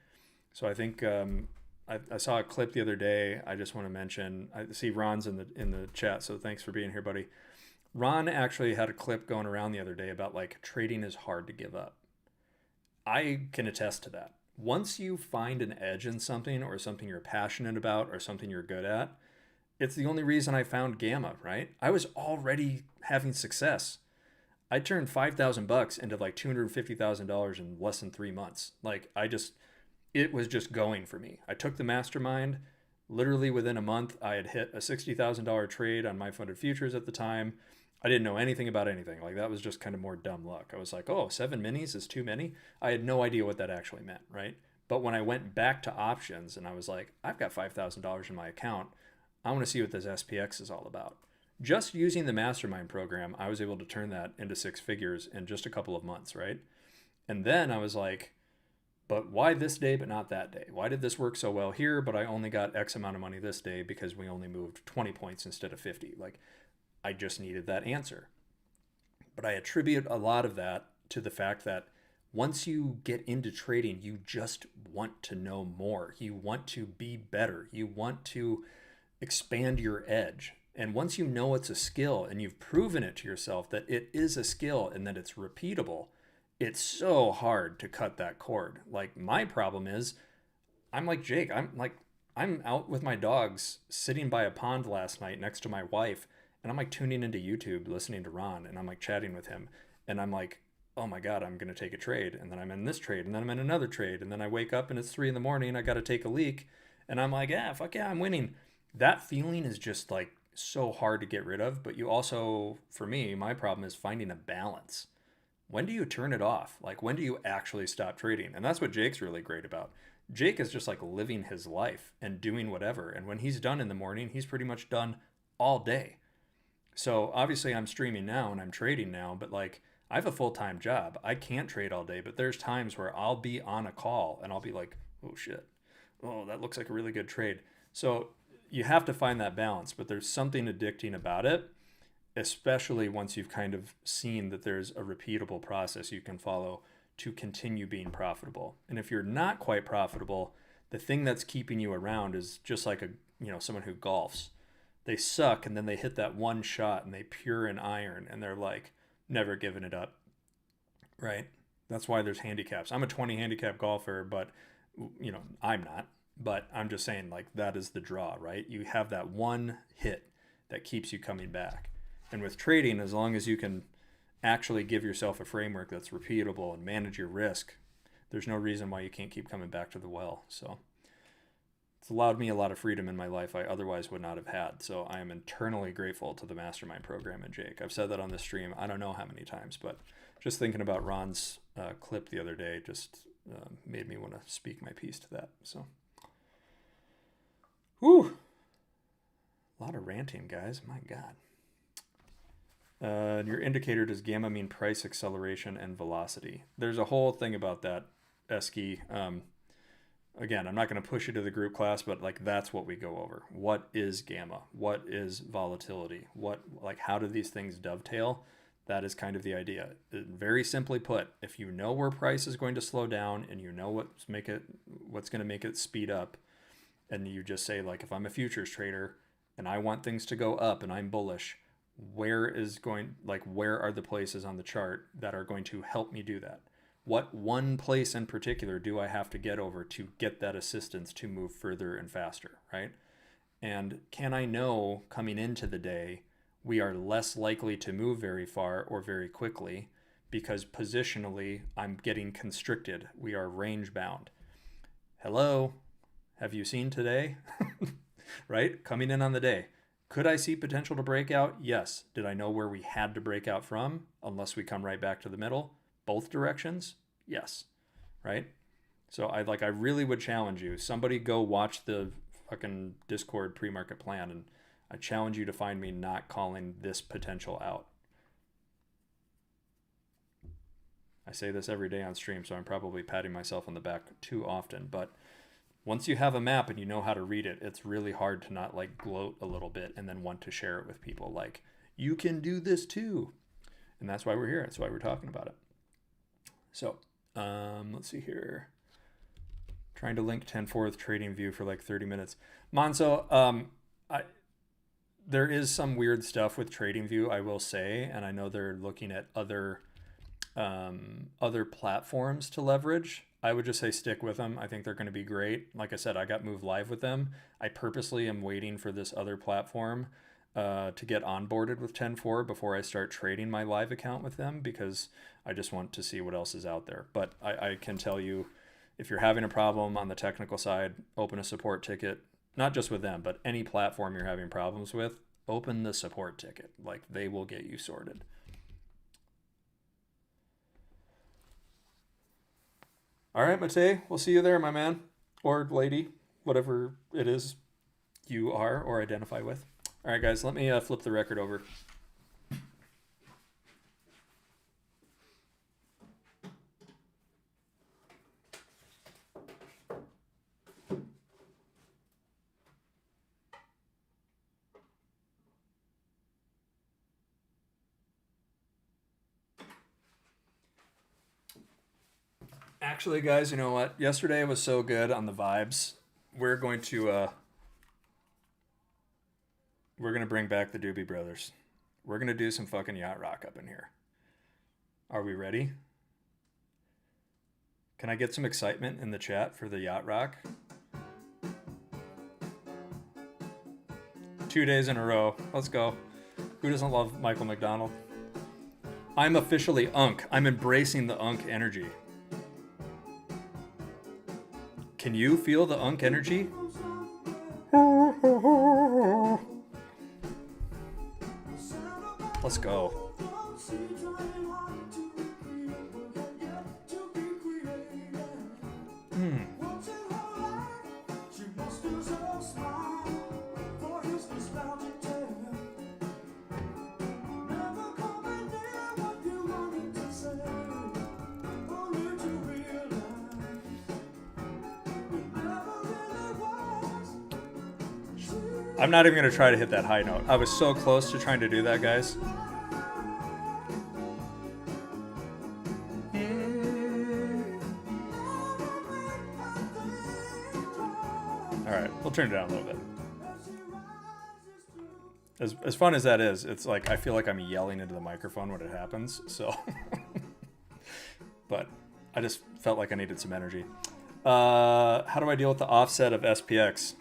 So I think I saw a clip the other day. I just want to mention. I see Ron's in the chat, so thanks for being here, buddy. Ron actually had a clip going around the other day about like trading is hard to give up. I can attest to that. Once you find an edge in something or something you're passionate about or something you're good at, it's the only reason I found Gamma, right? I was already having success. I turned $5,000 into like $250,000 in less than 3 months. Like it was just going for me. I took the mastermind. Literally within a month, I had hit a $60,000 trade on my funded futures at the time. I didn't know anything about anything. Like that was just kind of more dumb luck. I was like, oh, 7 minis is too many. I had no idea what that actually meant, right? But when I went back to options and I was like, I've got $5,000 in my account. I want to see what this SPX is all about. Just using the mastermind program, I was able to turn that into 6 figures in just a couple of months, right? And then I was like, but why this day but not that day? Why did this work so well here, but I only got X amount of money this day because we only moved 20 points instead of 50? Like, I just needed that answer. But I attribute a lot of that to the fact that once you get into trading, you just want to know more. You want to be better. You want to expand your edge. And once you know it's a skill and you've proven it to yourself that it is a skill and that it's repeatable, it's so hard to cut that cord. Like my problem is I'm like Jake. I'm out with my dogs sitting by a pond last night next to my wife, and I'm like tuning into YouTube, listening to Ron, and I'm like chatting with him. And I'm like, oh my God, I'm going to take a trade. And then I'm in this trade, and then I'm in another trade. And then I wake up and it's 3 a.m. and I got to take a leak. And I'm like, yeah, fuck yeah, I'm winning. That feeling is just like so hard to get rid of. But you also, for me, my problem is finding a balance. When do you turn it off? Like, when do you actually stop trading? And that's what Jake's really great about. Jake is just like living his life and doing whatever. And when he's done in the morning, he's pretty much done all day. So obviously I'm streaming now and I'm trading now, but like I have a full-time job. I can't trade all day, but there's times where I'll be on a call and I'll be like, oh shit. Oh, that looks like a really good trade. So you have to find that balance, but there's something addicting about it, especially once you've kind of seen that there's a repeatable process you can follow to continue being profitable. And if you're not quite profitable, the thing that's keeping you around is just like someone who golfs. They suck and then they hit that one shot and they pure an iron and they're like never giving it up, right? That's why there's handicaps. I'm a 20 handicap golfer, but I'm not. But I'm just saying, like, that is the draw, right? You have that one hit that keeps you coming back. And with trading, as long as you can actually give yourself a framework that's repeatable and manage your risk, there's no reason why you can't keep coming back to the well. So it's allowed me a lot of freedom in my life I otherwise would not have had. So I am eternally grateful to the mastermind program and Jake. I've said that on the stream I don't know how many times, but just thinking about Ron's clip the other day just made me want to speak my piece to that. So, whew, a lot of ranting, guys. My God. Your indicator, does gamma mean price acceleration and velocity? There's a whole thing about that, Esky. Again, I'm not going to push you to the group class, but like that's what we go over. What is gamma? What is volatility? How do these things dovetail? That is kind of the idea. Very simply put, if you know where price is going to slow down and you know what's going to make it speed up, and you just say, like, if I'm a futures trader and I want things to go up and I'm bullish, where are the places on the chart that are going to help me do that? What one place in particular do I have to get over to get that assistance to move further and faster, right? And can I know coming into the day we are less likely to move very far or very quickly because positionally I'm getting constricted. We are range bound. Hello, have you seen today? Right? Coming in on the day. Could I see potential to break out? Yes. Did I know where we had to break out from unless we come right back to the middle? Both directions? Yes. Right? So I really would challenge you. Somebody go watch the fucking Discord pre-market plan, and I challenge you to find me not calling this potential out. I say this every day on stream, so I'm probably patting myself on the back too often, but once you have a map and you know how to read it, it's really hard to not like gloat a little bit and then want to share it with people. Like, you can do this too. And that's why we're here. That's why we're talking about it. So let's see here. Trying to link 10-4 with TradingView for like 30 minutes. Monzo, there is some weird stuff with TradingView, I will say, and I know they're looking at other platforms to leverage. I would just say stick with them. I think they're going to be great. Like I said, I got moved live with them. I purposely am waiting for this other platform to get onboarded with 10-4 before I start trading my live account with them, because I just want to see what else is out there. But I can tell you, if you're having a problem on the technical side, open a support ticket, not just with them, but any platform you're having problems with, open the support ticket. Like, they will get you sorted. All right, Mate, we'll see you there, my man, or lady, whatever it is you are or identify with. All right, guys, let me flip the record over. Actually, guys, you know what? Yesterday was so good on the vibes. We're going to bring back the Doobie Brothers. We're going to do some fucking yacht rock up in here. Are we ready? Can I get some excitement in the chat for the yacht rock? 2 days in a row. Let's go. Who doesn't love Michael McDonald? I'm officially Unk. I'm embracing the Unk energy. Can you feel the Unk energy? Let's go. I'm not even going to try to hit that high note. I was so close to trying to do that, guys. All right, we'll turn it down a little bit. As fun as that is, it's like I feel like I'm yelling into the microphone when it happens, so. But I just felt like I needed some energy. How do I deal with the offset of SPX?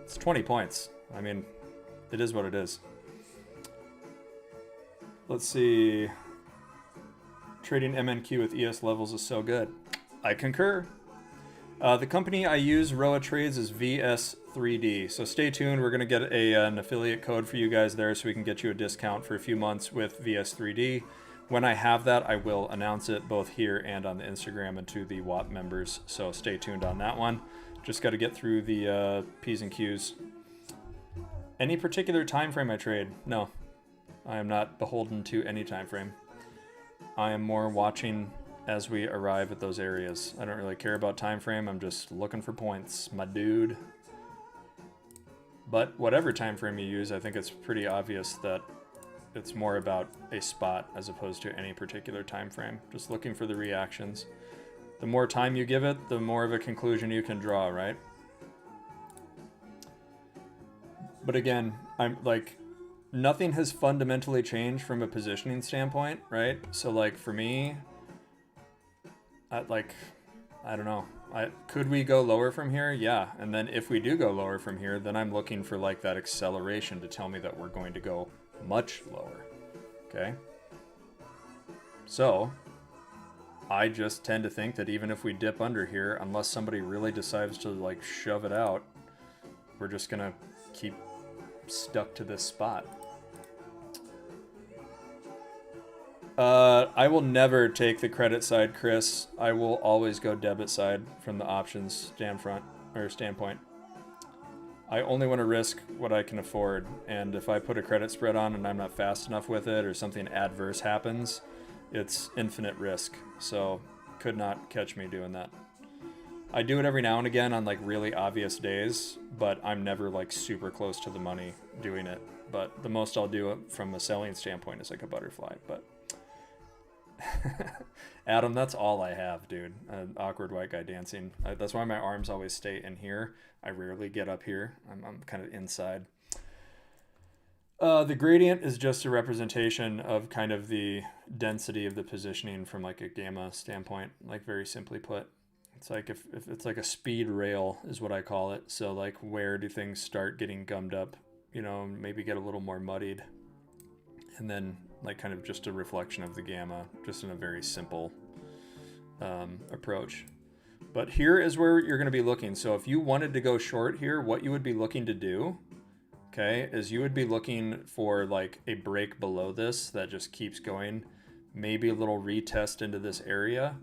It's 20 points. I mean, it is what it is. Let's see. Trading MNQ with ES levels is so good. I concur. The company I use, Roa Trades, is VS3D. So stay tuned. We're going to get an affiliate code for you guys there so we can get you a discount for a few months with VS3D. When I have that, I will announce it both here and on the Instagram and to the WAP members. So stay tuned on that one. Just got to get through the P's and Q's. Any particular time frame I trade? No. I am not beholden to any time frame. I am more watching as we arrive at those areas. I don't really care about time frame. I'm just looking for points, my dude. But whatever time frame you use, I think it's pretty obvious that it's more about a spot as opposed to any particular time frame. Just looking for the reactions. The more time you give it, the more of a conclusion you can draw, right? But again, I'm like, nothing has fundamentally changed from a positioning standpoint, right? So like for me, I don't know. Could we go lower from here? Yeah. And then if we do go lower from here, then I'm looking for like that acceleration to tell me that we're going to go much lower. Okay. So I just tend to think that even if we dip under here, unless somebody really decides to like shove it out, we're just going to keep stuck to this spot. I will never take the credit side, Chris. I will always go debit side from the options standpoint. I only want to risk what I can afford, and if I put a credit spread on and I'm not fast enough with it or something adverse happens, it's infinite risk. So could not catch me doing that. I do it every now and again on like really obvious days, but I'm never like super close to the money doing it. But the most I'll do it from a selling standpoint is like a butterfly. But Adam, that's all I have, dude. An awkward white guy dancing. That's why my arms always stay in here. I rarely get up here. I'm kind of inside. The gradient is just a representation of kind of the density of the positioning from like a gamma standpoint, like very simply put. It's like if it's like a speed rail is what I call it. So like where do things start getting gummed up, you know, maybe get a little more muddied. And then like kind of just a reflection of the gamma, just in a very simple approach. But here is where you're going to be looking. So if you wanted to go short here, what you would be looking to do, okay, is you would be looking for like a break below this that just keeps going, maybe a little retest into this area.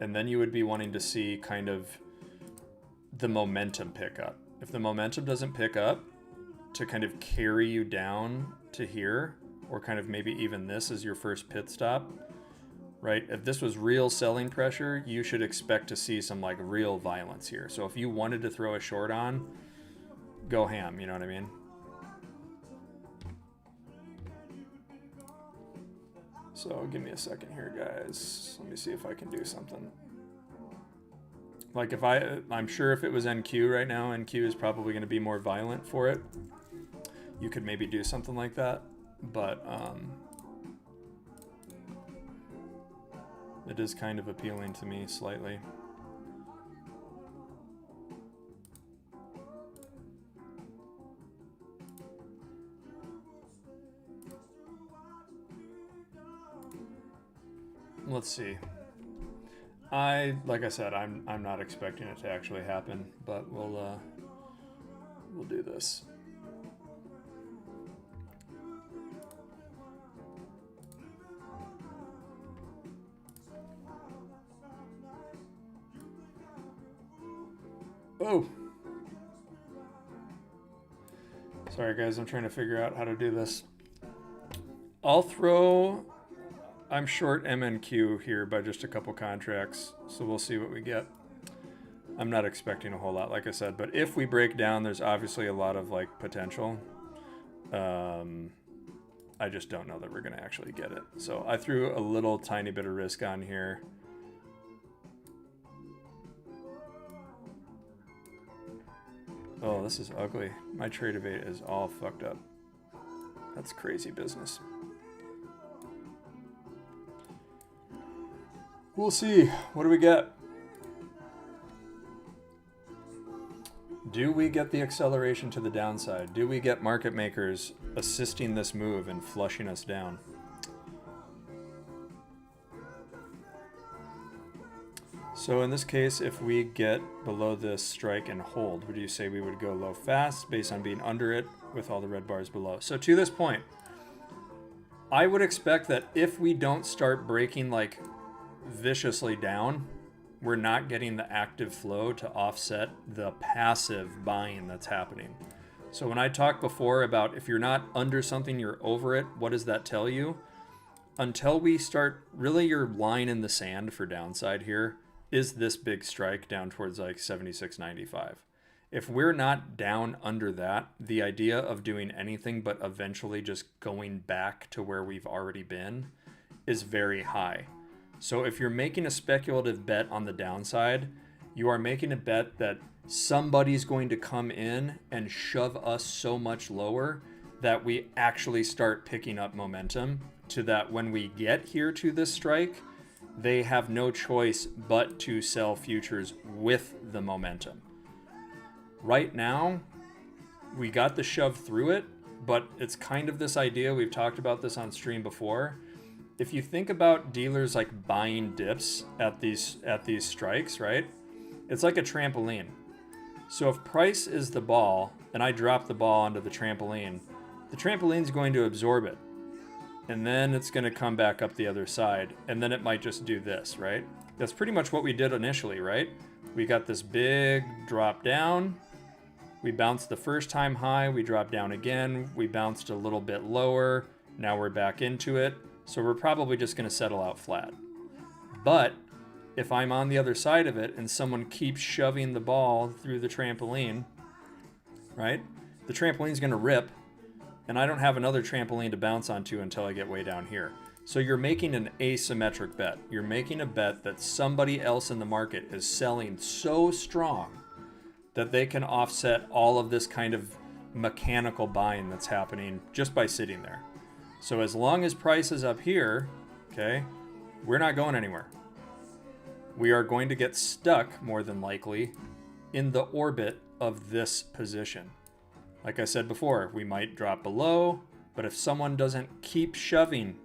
And then you would be wanting to see kind of the momentum pick up. If the momentum doesn't pick up to kind of carry you down to here, or kind of maybe even this is your first pit stop, right? If this was real selling pressure, you should expect to see some like real violence here. So if you wanted to throw a short on, go ham, you know what I mean? So give me a second here, guys. Let me see if I can do something. Like if I'm sure if it was NQ right now, NQ is probably going to be more violent for it. You could maybe do something like that, but it is kind of appealing to me slightly. Let's see. Like I said, I'm not expecting it to actually happen, but we'll do this. Oh. Sorry guys, I'm trying to figure out how to do this. I'm short MNQ here by just a couple contracts, so we'll see what we get. I'm not expecting a whole lot, like I said, but if we break down, there's obviously a lot of like potential. I just don't know that we're going to actually get it. So I threw a little tiny bit of risk on here. Oh, this is ugly. My trade of 8 is all fucked up. That's crazy business. We'll see. What do we get? Do we get the acceleration to the downside? Do we get market makers assisting this move and flushing us down? So in this case, if we get below this strike and hold, would you say we would go low fast based on being under it with all the red bars below? So to this point, I would expect that if we don't start breaking like viciously down, we're not getting the active flow to offset the passive buying that's happening. So when I talked before about if you're not under something, you're over it, what does that tell you? Until we start, really your line in the sand for downside here is this big strike down towards like 76.95. If we're not down under that, the idea of doing anything but eventually just going back to where we've already been is very high. So if you're making a speculative bet on the downside, you are making a bet that somebody's going to come in and shove us so much lower that we actually start picking up momentum to that when we get here to this strike, they have no choice but to sell futures with the momentum. Right now, we got the shove through it, but it's kind of this idea, we've talked about this on stream before. If you think about dealers like buying dips at these strikes, right? It's like a trampoline. So if price is the ball and I drop the ball onto the trampoline's going to absorb it. And then it's going to come back up the other side. And then it might just do this, right? That's pretty much what we did initially, right? We got this big drop down. We bounced the first time high. We dropped down again. We bounced a little bit lower. Now we're back into it. So we're probably just going to settle out flat. But if I'm on the other side of it and someone keeps shoving the ball through the trampoline, right? The trampoline's going to rip, and I don't have another trampoline to bounce onto until I get way down here. So you're making an asymmetric bet. You're making a bet that somebody else in the market is selling so strong that they can offset all of this kind of mechanical buying that's happening just by sitting there. So as long as price is up here, okay, we're not going anywhere. We are going to get stuck, more than likely, in the orbit of this position. Like I said before, we might drop below, but if someone doesn't keep shoving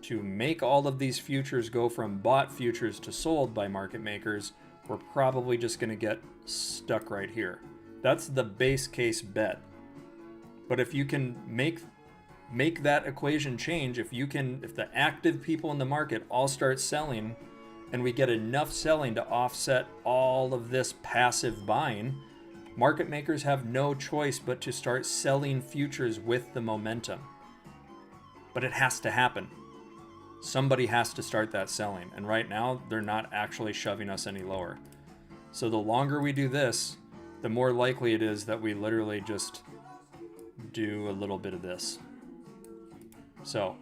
to make all of these futures go from bought futures to sold by market makers, we're probably just going to get stuck right here. That's the base case bet. But if you can make that equation change, if the active people in the market all start selling and we get enough selling to offset all of this passive buying, market makers have no choice but to start selling futures with the momentum. But it has to happen. Somebody has to start that selling. And right now, they're not actually shoving us any lower. So the longer we do this, the more likely it is that we literally just do a little bit of this. So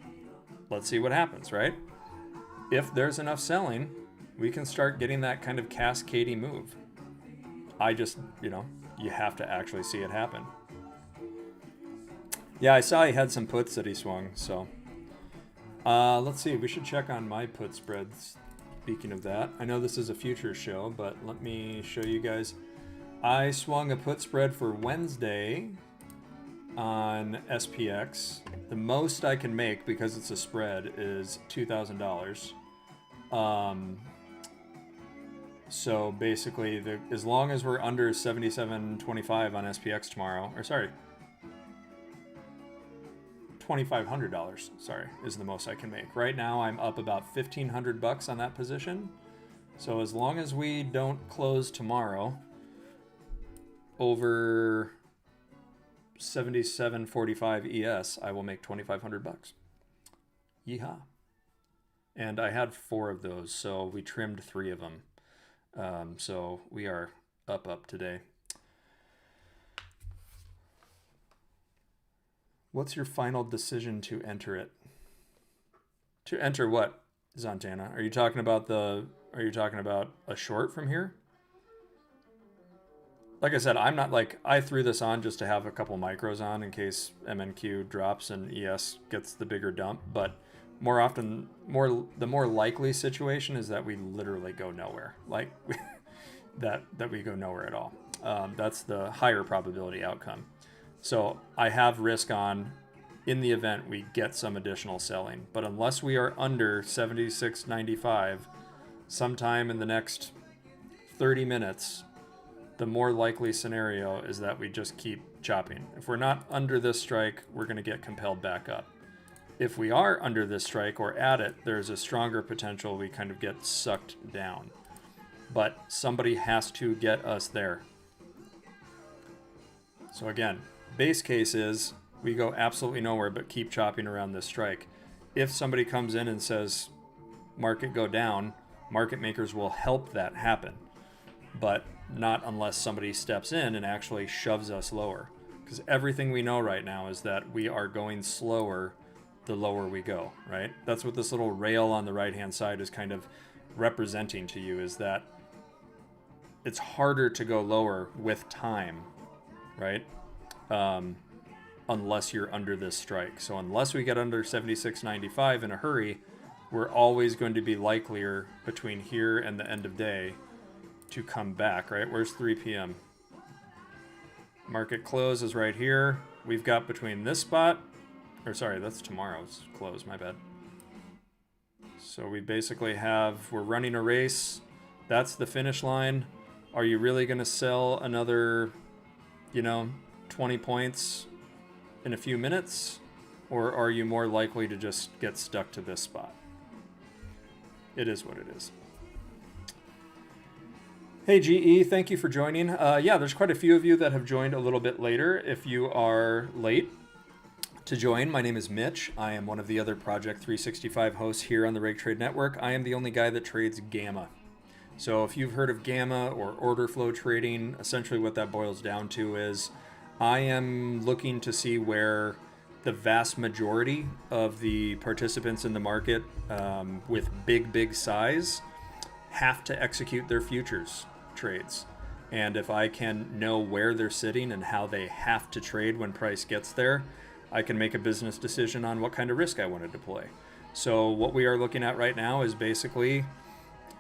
let's see what happens, right? If there's enough selling, we can start getting that kind of cascading move. I just, you have to actually see it happen. Yeah, I saw he had some puts that he swung, so. Let's see, we should check on my put spreads. Speaking of that, I know this is a futures show, but let me show you guys. I swung a put spread for Wednesday on SPX. The most I can make, because it's a spread, is $2,000. So basically, as long as we're under 77.25 on SPX tomorrow, or sorry, $2,500, sorry, is the most I can make. Right now, I'm up about $1,500 on that position. So as long as we don't close tomorrow over 77.45 ES, I will make $2,500. Yeehaw. And I had 4 of those, so we trimmed 3 of them. So we are up today. What's your final decision to enter it? To enter what, Zantana? Are you talking about a short from here? Like I said, I'm not I threw this on just to have a couple micros on in case MNQ drops and ES gets the bigger dump, but more often, the more likely situation is that we literally go nowhere. That we go nowhere at all. That's the higher probability outcome. So I have risk on in the event we get some additional selling. But unless we are under 76.95 sometime in the next 30 minutes, the more likely scenario is that we just keep chopping. If we're not under this strike, we're going to get compelled back up. If we are under this strike or at it, there's a stronger potential we kind of get sucked down. But somebody has to get us there. So again, base case is we go absolutely nowhere but keep chopping around this strike. If somebody comes in and says, market go down, market makers will help that happen. But not unless somebody steps in and actually shoves us lower. Because everything we know right now is that we are going slower the lower we go, right? That's what this little rail on the right-hand side is kind of representing to you, is that it's harder to go lower with time, right? Unless you're under this strike. So unless we get under 76.95 in a hurry, we're always going to be likelier between here and the end of day to come back, right? Where's 3 p.m.? Market close is right here. We've got between this spot, or sorry, that's tomorrow's close, my bad. So we basically we're running a race. That's the finish line. Are you really going to sell another, 20 points in a few minutes? Or are you more likely to just get stuck to this spot? It is what it is. Hey GE, thank you for joining. Yeah, there's quite a few of you that have joined a little bit later. If you are late, To join, my name is Mitch. I am one of the other Project 365 hosts here on the Reg Trade Network. I am the only guy that trades Gamma. So if you've heard of Gamma or order flow trading, essentially what that boils down to is I am looking to see where the vast majority of the participants in the market with big size have to execute their futures trades. And if I can know where they're sitting and how they have to trade when price gets there, I can make a business decision on what kind of risk I want to deploy. So what we are looking at right now is basically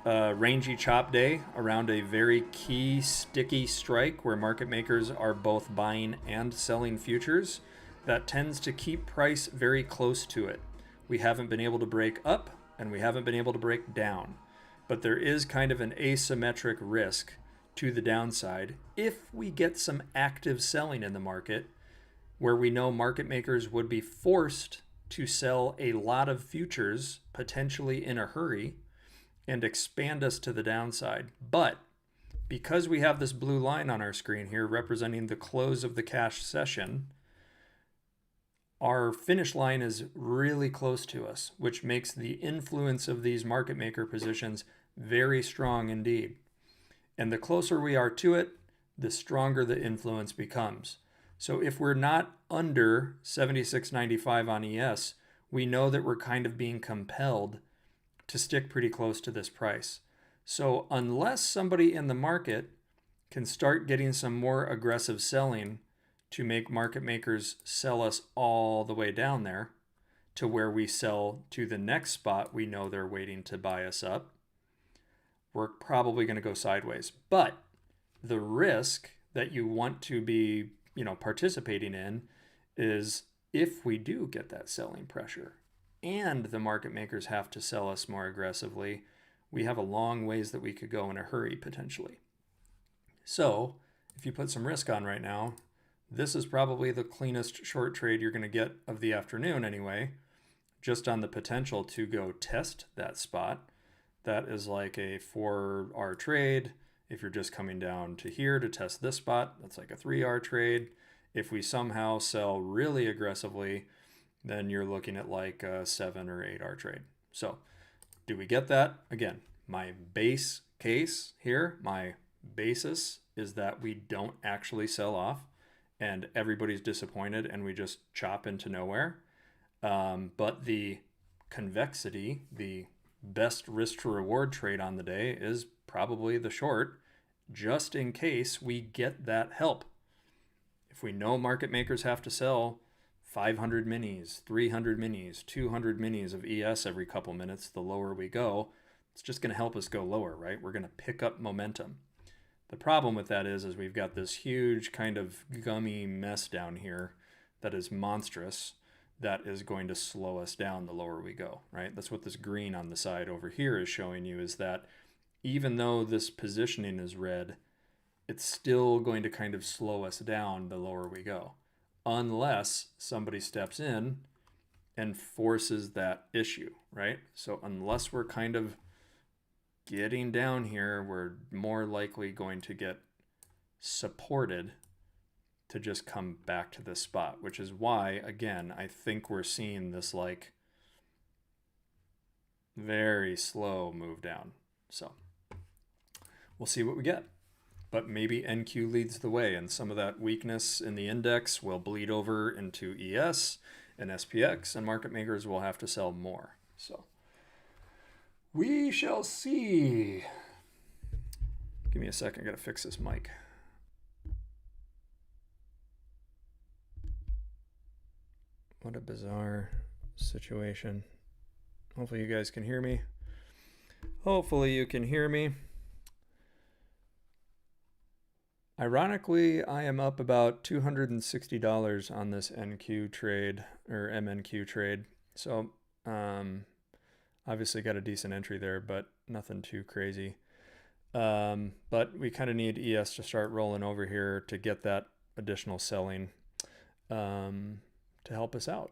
a rangy chop day around a very key sticky strike where market makers are both buying and selling futures. That tends to keep price very close to it. We haven't been able to break up and we haven't been able to break down, but there is kind of an asymmetric risk to the downside if we get some active selling in the market, where we know market makers would be forced to sell a lot of futures, potentially in a hurry, and expand us to the downside. But because we have this blue line on our screen here representing the close of the cash session, our finish line is really close to us, which makes the influence of these market maker positions very strong indeed. And the closer we are to it, the stronger the influence becomes. So if we're not under 76.95 on ES, we know that we're kind of being compelled to stick pretty close to this price. So unless somebody in the market can start getting some more aggressive selling to make market makers sell us all the way down there to where we sell to the next spot we know they're waiting to buy us up, we're probably going to go sideways. But the risk that you want to be participating in is if we do get that selling pressure and the market makers have to sell us more aggressively, we have a long ways that we could go in a hurry potentially. So if you put some risk on right now, this is probably the cleanest short trade you're going to get of the afternoon anyway, just on the potential to go test that spot. That is like a 4R trade. If you're just coming down to here to test this spot, that's like a 3R trade. If we somehow sell really aggressively, then you're looking at like a 7 or 8R trade. So do we get that? Again, my base case here, my basis is that we don't actually sell off and everybody's disappointed and we just chop into nowhere. But the convexity, the best risk to reward trade on the day is probably the short, just in case we get that help. If we know market makers have to sell 500 minis, 300 minis, 200 minis of ES every couple minutes, the lower we go, it's just going to help us go lower, right? We're going to pick up momentum. The problem with that is we've got this huge kind of gummy mess down here that is monstrous, that is going to slow us down the lower we go, right? That's what this green on the side over here is showing you, is that even though this positioning is red, it's still going to kind of slow us down the lower we go, unless somebody steps in and forces that issue, right? So unless we're kind of getting down here, we're more likely going to get supported to just come back to this spot, which is why, again, I think we're seeing this like very slow move down. So we'll see what we get. But maybe NQ leads the way, and some of that weakness in the index will bleed over into ES and SPX, and market makers will have to sell more. So we shall see. Give me a second, I gotta fix this mic. What a bizarre situation. Hopefully you guys can hear me. Hopefully you can hear me. Ironically, I am up about $260 on this NQ trade or MNQ trade. So obviously got a decent entry there, but nothing too crazy. But we kind of need ES to start rolling over here to get that additional selling to help us out.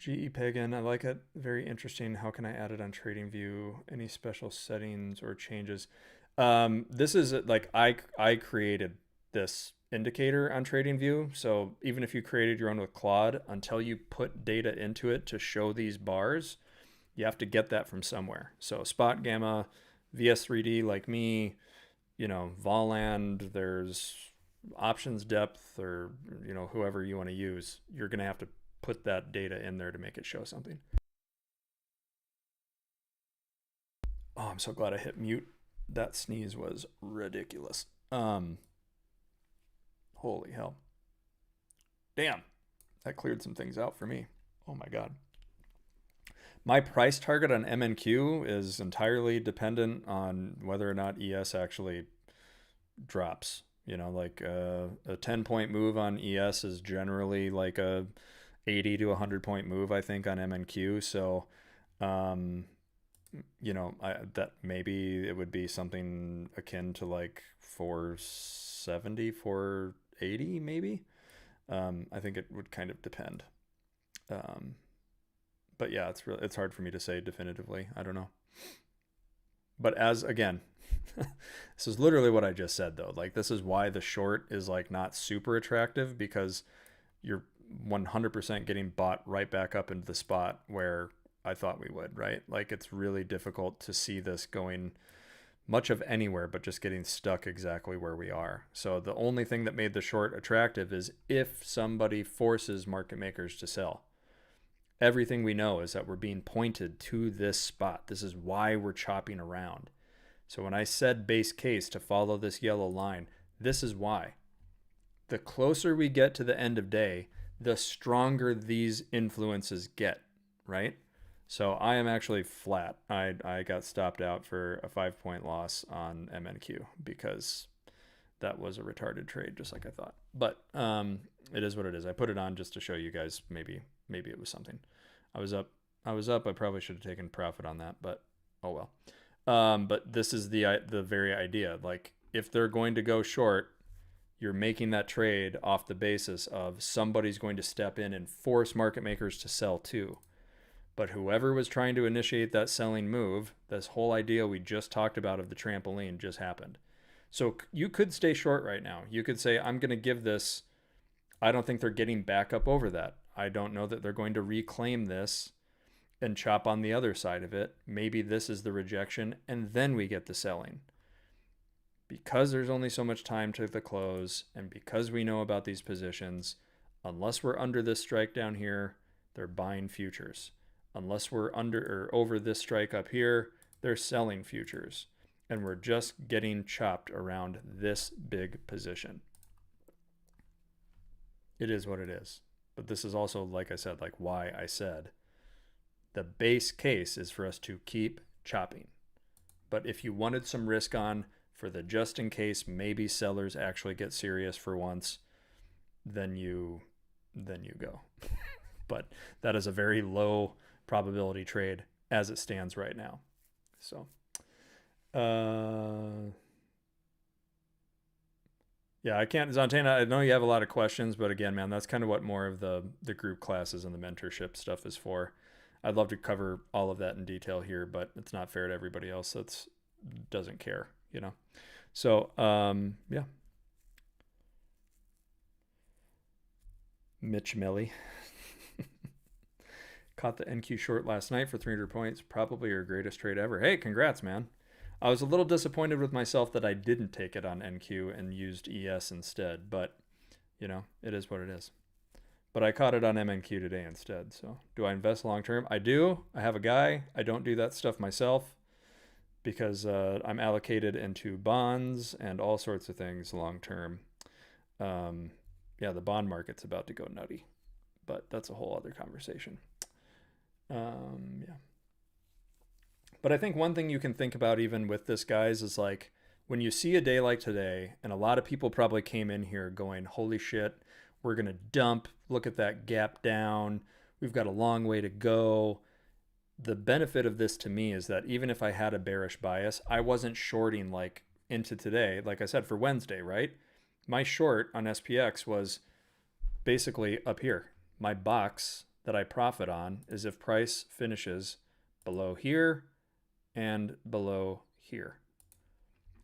GE Pagan, I like it. Very interesting. How can I add it on TradingView? Any special settings or changes? This is like I created this indicator on TradingView. So even if you created your own with Claude, until you put data into it to show these bars, you have to get that from somewhere. So Spot Gamma, VS3D like me, Voland, there's options depth, or whoever you want to use. You're going to have to put that data in there to make it show something. Oh, I'm so glad I hit mute. That sneeze was ridiculous. Holy hell. Damn. That cleared some things out for me. Oh my God. My price target on MNQ is entirely dependent on whether or not ES actually drops. Like a 10-point move on ES is generally like a 80 to 100-point move, I think, on MNQ. So, that maybe it would be something akin to like 470, 480, maybe. I think it would kind of depend. But yeah, it's hard for me to say definitively. I don't know. But again, this is literally what I just said though. Like, this is why the short is like not super attractive, because you're 100% getting bought right back up into the spot where I thought we would, right? Like, it's really difficult to see this going much of anywhere, but just getting stuck exactly where we are. So the only thing that made the short attractive is if somebody forces market makers to sell. Everything we know is that we're being pointed to this spot. This is why we're chopping around. So when I said base case to follow this yellow line, this is why. The closer we get to the end of day, the stronger these influences get, right? So I am actually flat. I got stopped out for a 5-point loss on MNQ because that was a retarded trade, just like I thought. But it is what it is. I put it on just to show you guys maybe it was something. I was up. I probably should have taken profit on that, but oh well. But this is the very idea. Like, if they're going to go short, you're making that trade off the basis of somebody's going to step in and force market makers to sell too. But whoever was trying to initiate that selling move, this whole idea we just talked about of the trampoline just happened. So you could stay short right now. You could say, I'm going to give this. I don't think they're getting back up over that. I don't know that they're going to reclaim this and chop on the other side of it. Maybe this is the rejection, and then we get the selling. Because there's only so much time to the close, and because we know about these positions, unless we're under this strike down here, they're buying futures. Unless we're under or over this strike up here, they're selling futures. And we're just getting chopped around this big position. It is what it is. But this is also, like I said, like why I said the base case is for us to keep chopping. But if you wanted some risk on for the just in case maybe sellers actually get serious for once, then you go. But that is a very low probability trade as it stands right now. So yeah, I can't, Zontana, I know you have a lot of questions, but again, man, that's kind of what more of the group classes and the mentorship stuff is for. I'd love to cover all of that in detail here, but it's not fair to everybody else that doesn't care, So, yeah. Mitch Melly. Caught the NQ short last night for 300 points. Probably your greatest trade ever. Hey, congrats, man. I was a little disappointed with myself that I didn't take it on NQ and used ES instead, but, it is what it is. But I caught it on MNQ today instead. So do I invest long term? I do. I have a guy. I don't do that stuff myself because I'm allocated into bonds and all sorts of things long term. Yeah, the bond market's about to go nutty, but that's a whole other conversation. Yeah. But I think one thing you can think about even with this, guys, is like when you see a day like today, and a lot of people probably came in here going, holy shit, we're going to dump. Look at that gap down. We've got a long way to go. The benefit of this to me is that even if I had a bearish bias, I wasn't shorting like into today. Like I said, for Wednesday, right? My short on SPX was basically up here. My box that I profit on is if price finishes below here and below here.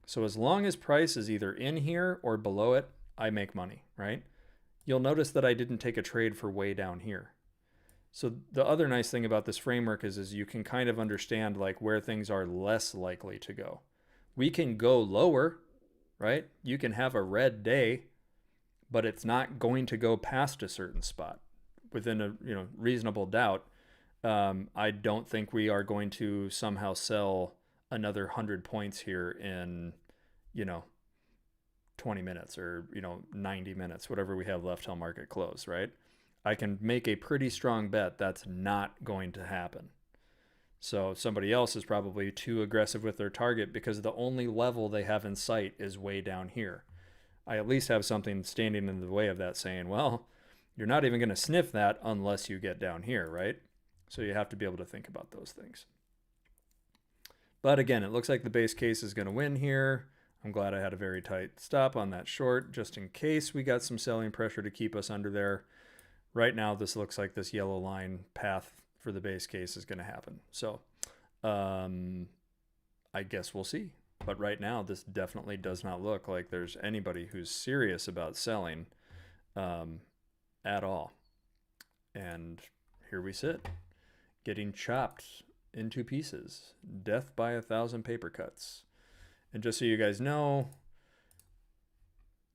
So as long as price is either in here or below it, I make money, right? You'll notice that I didn't take a trade for way down here. So the other nice thing about this framework is you can kind of understand like where things are less likely to go. We can go lower, right? You can have a red day, but it's not going to go past a certain spot within a reasonable doubt. I don't think we are going to somehow sell another 100 points here in 20 minutes or 90 minutes, whatever we have left till market close, right? I can make a pretty strong bet that's not going to happen. So somebody else is probably too aggressive with their target because the only level they have in sight is way down here. I at least have something standing in the way of that saying, well, you're not even going to sniff that unless you get down here, right? So you have to be able to think about those things. But again, it looks like the base case is going to win here. I'm glad I had a very tight stop on that short just in case we got some selling pressure to keep us under there. Right now, this looks like this yellow line path for the base case is going to happen. So I guess we'll see. But right now, this definitely does not look like there's anybody who's serious about selling at all. And here we sit, getting chopped into pieces. Death by 1,000 paper cuts. And just so you guys know,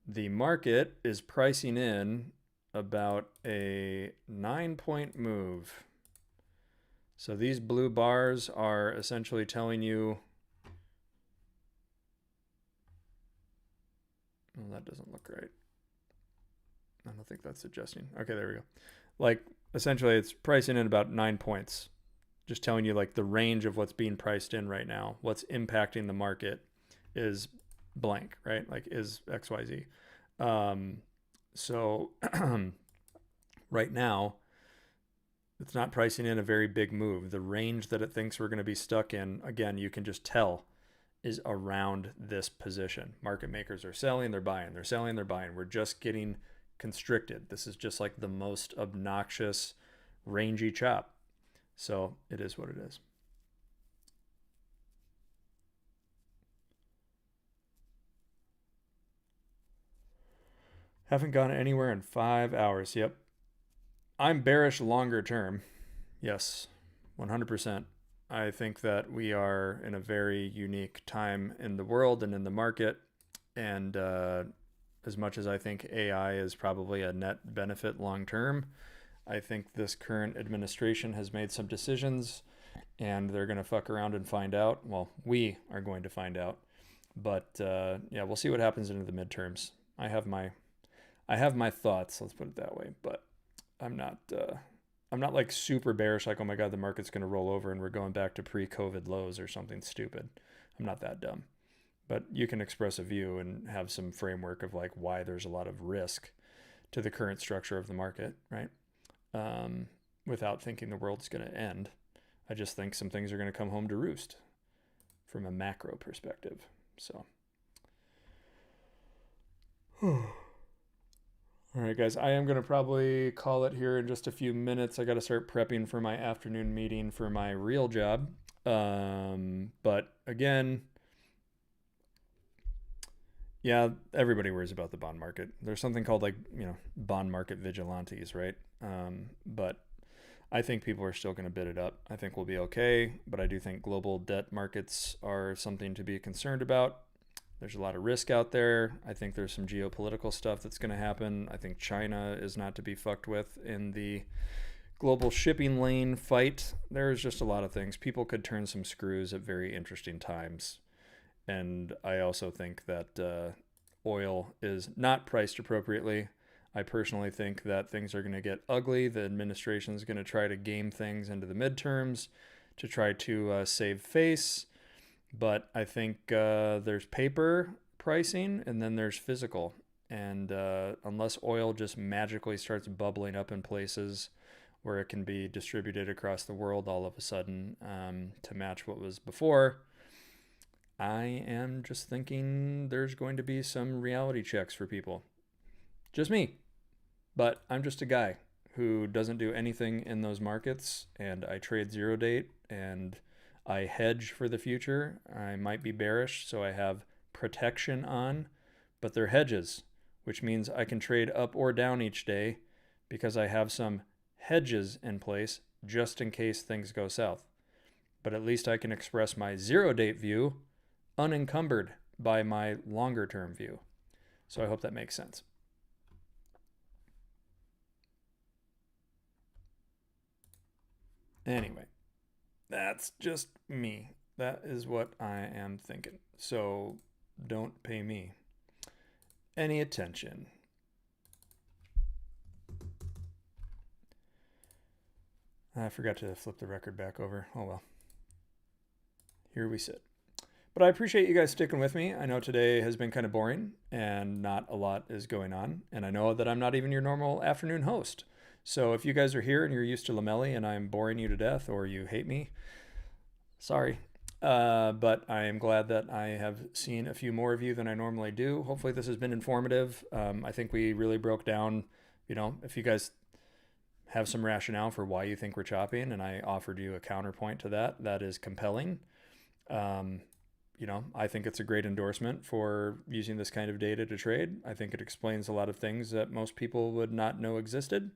the market is pricing in about a 9-point move. So these blue bars are essentially telling you, well, that doesn't look right. I don't think that's adjusting. Okay, there we go. Like essentially it's pricing in about 9 points. Just telling you like the range of what's being priced in right now, what's impacting the market is blank, right? Like is XYZ. So right now, it's not pricing in a very big move. The range that it thinks we're going to be stuck in, again, you can just tell is around this position. Market makers are selling, they're buying, they're selling, they're buying. We're just getting constricted. This is just like the most obnoxious rangy chop. So it is what it is. Haven't gone anywhere in 5 hours. Yep. I'm bearish longer term. Yes, 100%. I think that we are in a very unique time in the world and in the market. And as much as I think AI is probably a net benefit long term, I think this current administration has made some decisions and they're going to fuck around and find out. Well, we are going to find out. But yeah, we'll see what happens into the midterms. I have my thoughts, let's put it that way, but I'm not like super bearish, like, oh my God, the market's going to roll over and we're going back to pre-COVID lows or something stupid. I'm not that dumb. But you can express a view and have some framework of like why there's a lot of risk to the current structure of the market, right? Without thinking the world's going to end. I just think some things are going to come home to roost from a macro perspective. So. All right, guys, I am going to probably call it here in just a few minutes. I got to start prepping for my afternoon meeting for my real job. But again, yeah, everybody worries about the bond market. There's something called like, bond market vigilantes, right? But I think people are still going to bid it up. I think we'll be okay, but I do think global debt markets are something to be concerned about. There's a lot of risk out there. I think there's some geopolitical stuff that's going to happen. I think China is not to be fucked with in the global shipping lane fight. There's just a lot of things. People could turn some screws at very interesting times. And I also think that oil is not priced appropriately. I personally think that things are going to get ugly. The administration is going to try to game things into the midterms to try to save face. But I think there's paper pricing and then there's physical. And unless oil just magically starts bubbling up in places where it can be distributed across the world all of a sudden to match what was before, I am just thinking there's going to be some reality checks for people. Just me. But I'm just a guy who doesn't do anything in those markets, and I trade zero date and I hedge for the future. I might be bearish, so I have protection on, but they're hedges, which means I can trade up or down each day because I have some hedges in place just in case things go south. But at least I can express my 0-date view unencumbered by my longer term view. So I hope that makes sense. Anyway, that's just me. That is what I am thinking. So don't pay me any attention. I forgot to flip the record back over. Oh well. Here we sit. But I appreciate you guys sticking with me. I know today has been kind of boring and not a lot is going on. And I know that I'm not even your normal afternoon host. So if you guys are here and you're used to Lomeli and I'm boring you to death or you hate me, sorry. But I am glad that I have seen a few more of you than I normally do. Hopefully this has been informative. I think we really broke down, if you guys have some rationale for why you think we're chopping and I offered you a counterpoint to that, that is compelling. I think it's a great endorsement for using this kind of data to trade. I think it explains a lot of things that most people would not know existed.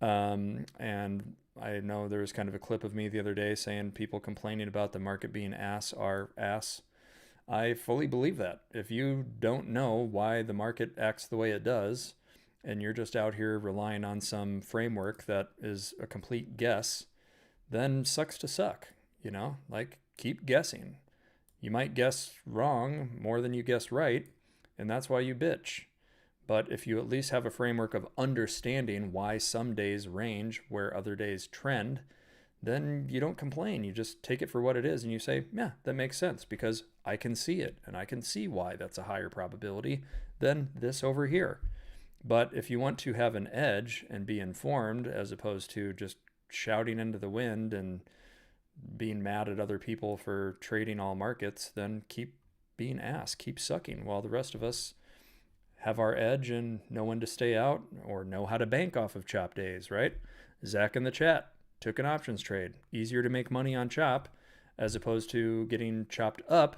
And I know there was kind of a clip of me the other day saying people complaining about the market being ass are ass. I fully believe that. If you don't know why the market acts the way it does, and you're just out here relying on some framework that is a complete guess, then sucks to suck, keep guessing. You might guess wrong more than you guess right, and that's why you bitch. But if you at least have a framework of understanding why some days range where other days trend, then you don't complain. You just take it for what it is and you say, yeah, that makes sense because I can see it and I can see why that's a higher probability than this over here. But if you want to have an edge and be informed as opposed to just shouting into the wind and being mad at other people for trading all markets, then keep being ass, keep sucking while the rest of us have our edge and know when to stay out or know how to bank off of chop days, right? Zach in the chat took an options trade. Easier to make money on chop as opposed to getting chopped up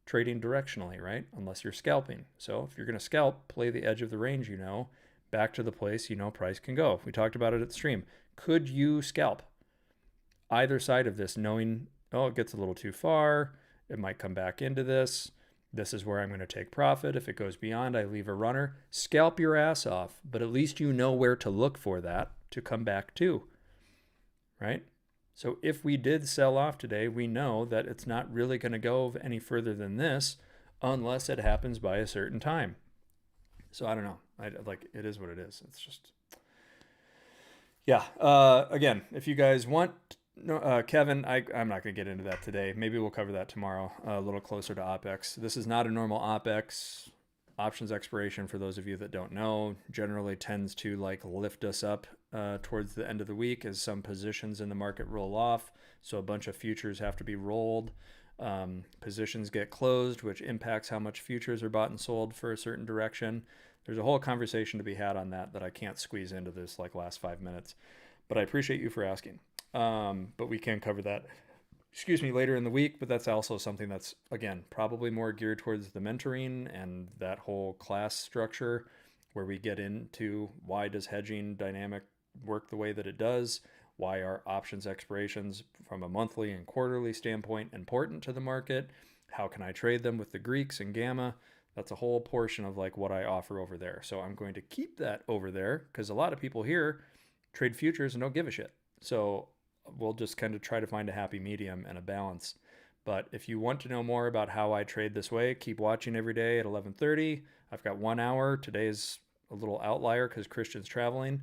trading directionally, right? Unless you're scalping. So if you're going to scalp, play the edge of the range, back to the place price can go. We talked about it at the stream. Could you scalp either side of this knowing, it gets a little too far, it might come back into this. This is where I'm going to take profit. If it goes beyond, I leave a runner. Scalp your ass off, but at least you know where to look for that to come back to, right? So if we did sell off today, we know that it's not really going to go any further than this unless it happens by a certain time. So I don't know. It is what it is. It's just, yeah. Again, if you guys want, Kevin, I'm not going to get into that today. Maybe we'll cover that tomorrow, a little closer to OPEX. This is not a normal OPEX. Options expiration, for those of you that don't know, generally tends to lift us up towards the end of the week as some positions in the market roll off. So a bunch of futures have to be rolled. Positions get closed, which impacts how much futures are bought and sold for a certain direction. There's a whole conversation to be had on that I can't squeeze into this last 5 minutes. But I appreciate you for asking. But we can cover that, later in the week. But that's also something that's, again, probably more geared towards the mentoring and that whole class structure where we get into why does hedging dynamic work the way that it does? Why are options expirations from a monthly and quarterly standpoint important to the market? How can I trade them with the Greeks and Gamma? That's a whole portion of what I offer over there. So I'm going to keep that over there because a lot of people here trade futures and don't give a shit. So we'll just kind of try to find a happy medium and a balance. But if you want to know more about how I trade this way, keep watching every day at 11:30. I've got 1 hour. Today is a little outlier because Christian's traveling.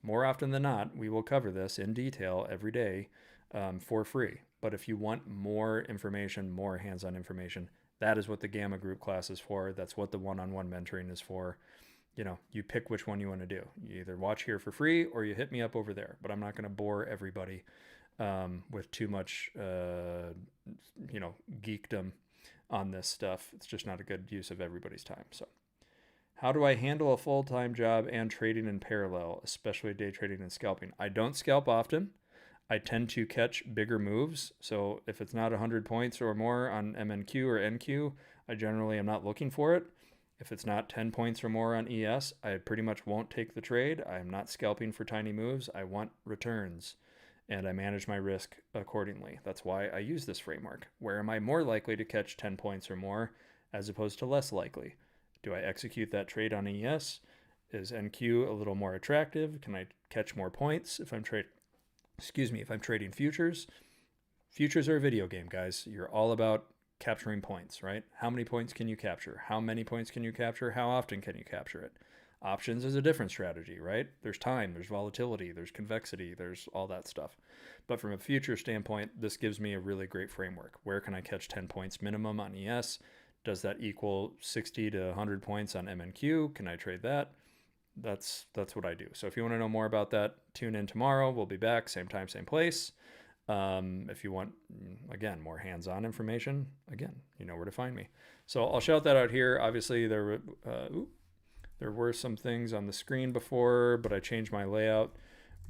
More often than not, we will cover this in detail every day for free. But if you want more information, more hands-on information, that is what the Gamma group class is for. That's what the one-on-one mentoring is for. You pick which one you want to do. You either watch here for free or you hit me up over there. But I'm not going to bore everybody with too much, geekdom on this stuff. It's just not a good use of everybody's time. So how do I handle a full-time job and trading in parallel, especially day trading and scalping? I don't scalp often. I tend to catch bigger moves. So if it's not 100 points or more on MNQ or NQ, I generally am not looking for it. If it's not 10 points or more on ES, I pretty much won't take the trade. I'm not scalping for tiny moves. I want returns, and I manage my risk accordingly. That's why I use this framework. Where am I more likely to catch 10 points or more as opposed to less likely? Do I execute that trade on ES? Is NQ a little more attractive? Can I catch more points if I'm trading futures? Futures are a video game, guys. You're all about capturing points, right? How many points can you capture? How many points can you capture? How often can you capture it? Options is a different strategy, right? There's time, there's volatility, there's convexity, there's all that stuff. But from a future standpoint, this gives me a really great framework. Where can I catch 10 points minimum on ES? Does that equal 60 to 100 points on MNQ? Can I trade that? That's what I do. So if you want to know more about that, tune in tomorrow. We'll be back, same time, same place. If you want, again, more hands-on information, again, you know where to find me. So I'll shout that out here. Obviously, there were some things on the screen before, but I changed my layout.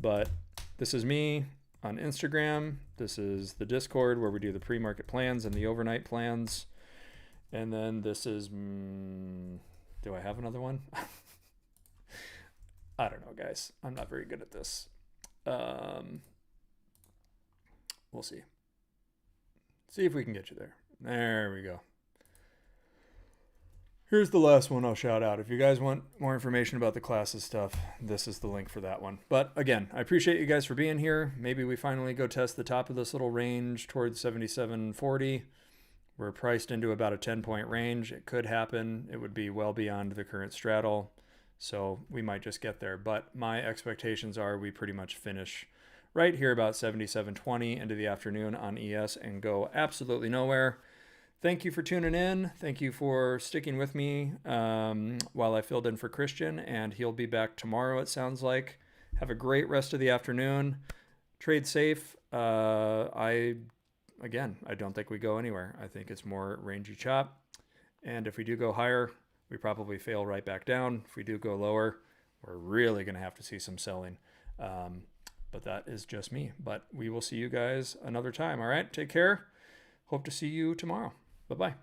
But this is me on Instagram. This is the Discord where we do the pre-market plans and the overnight plans. And then this is, do I have another one? I don't know, guys. I'm not very good at this. We'll see. See if we can get you there. There we go. Here's the last one I'll shout out. If you guys want more information about the classes stuff, this is the link for that one. But again, I appreciate you guys for being here. Maybe we finally go test the top of this little range towards 77.40. We're priced into about a 10-point range. It could happen. It would be well beyond the current straddle. So we might just get there. But my expectations are we pretty much finish right here about 77.20 into the afternoon on ES and go absolutely nowhere. Thank you for tuning in. Thank you for sticking with me while I filled in for Christian, and he'll be back tomorrow, it sounds like. Have a great rest of the afternoon. Trade safe. I don't think we go anywhere. I think it's more rangy chop. And if we do go higher, we probably fail right back down. If we do go lower, we're really going to have to see some selling. But that is just me. But we will see you guys another time. All right. Take care. Hope to see you tomorrow. Bye-bye.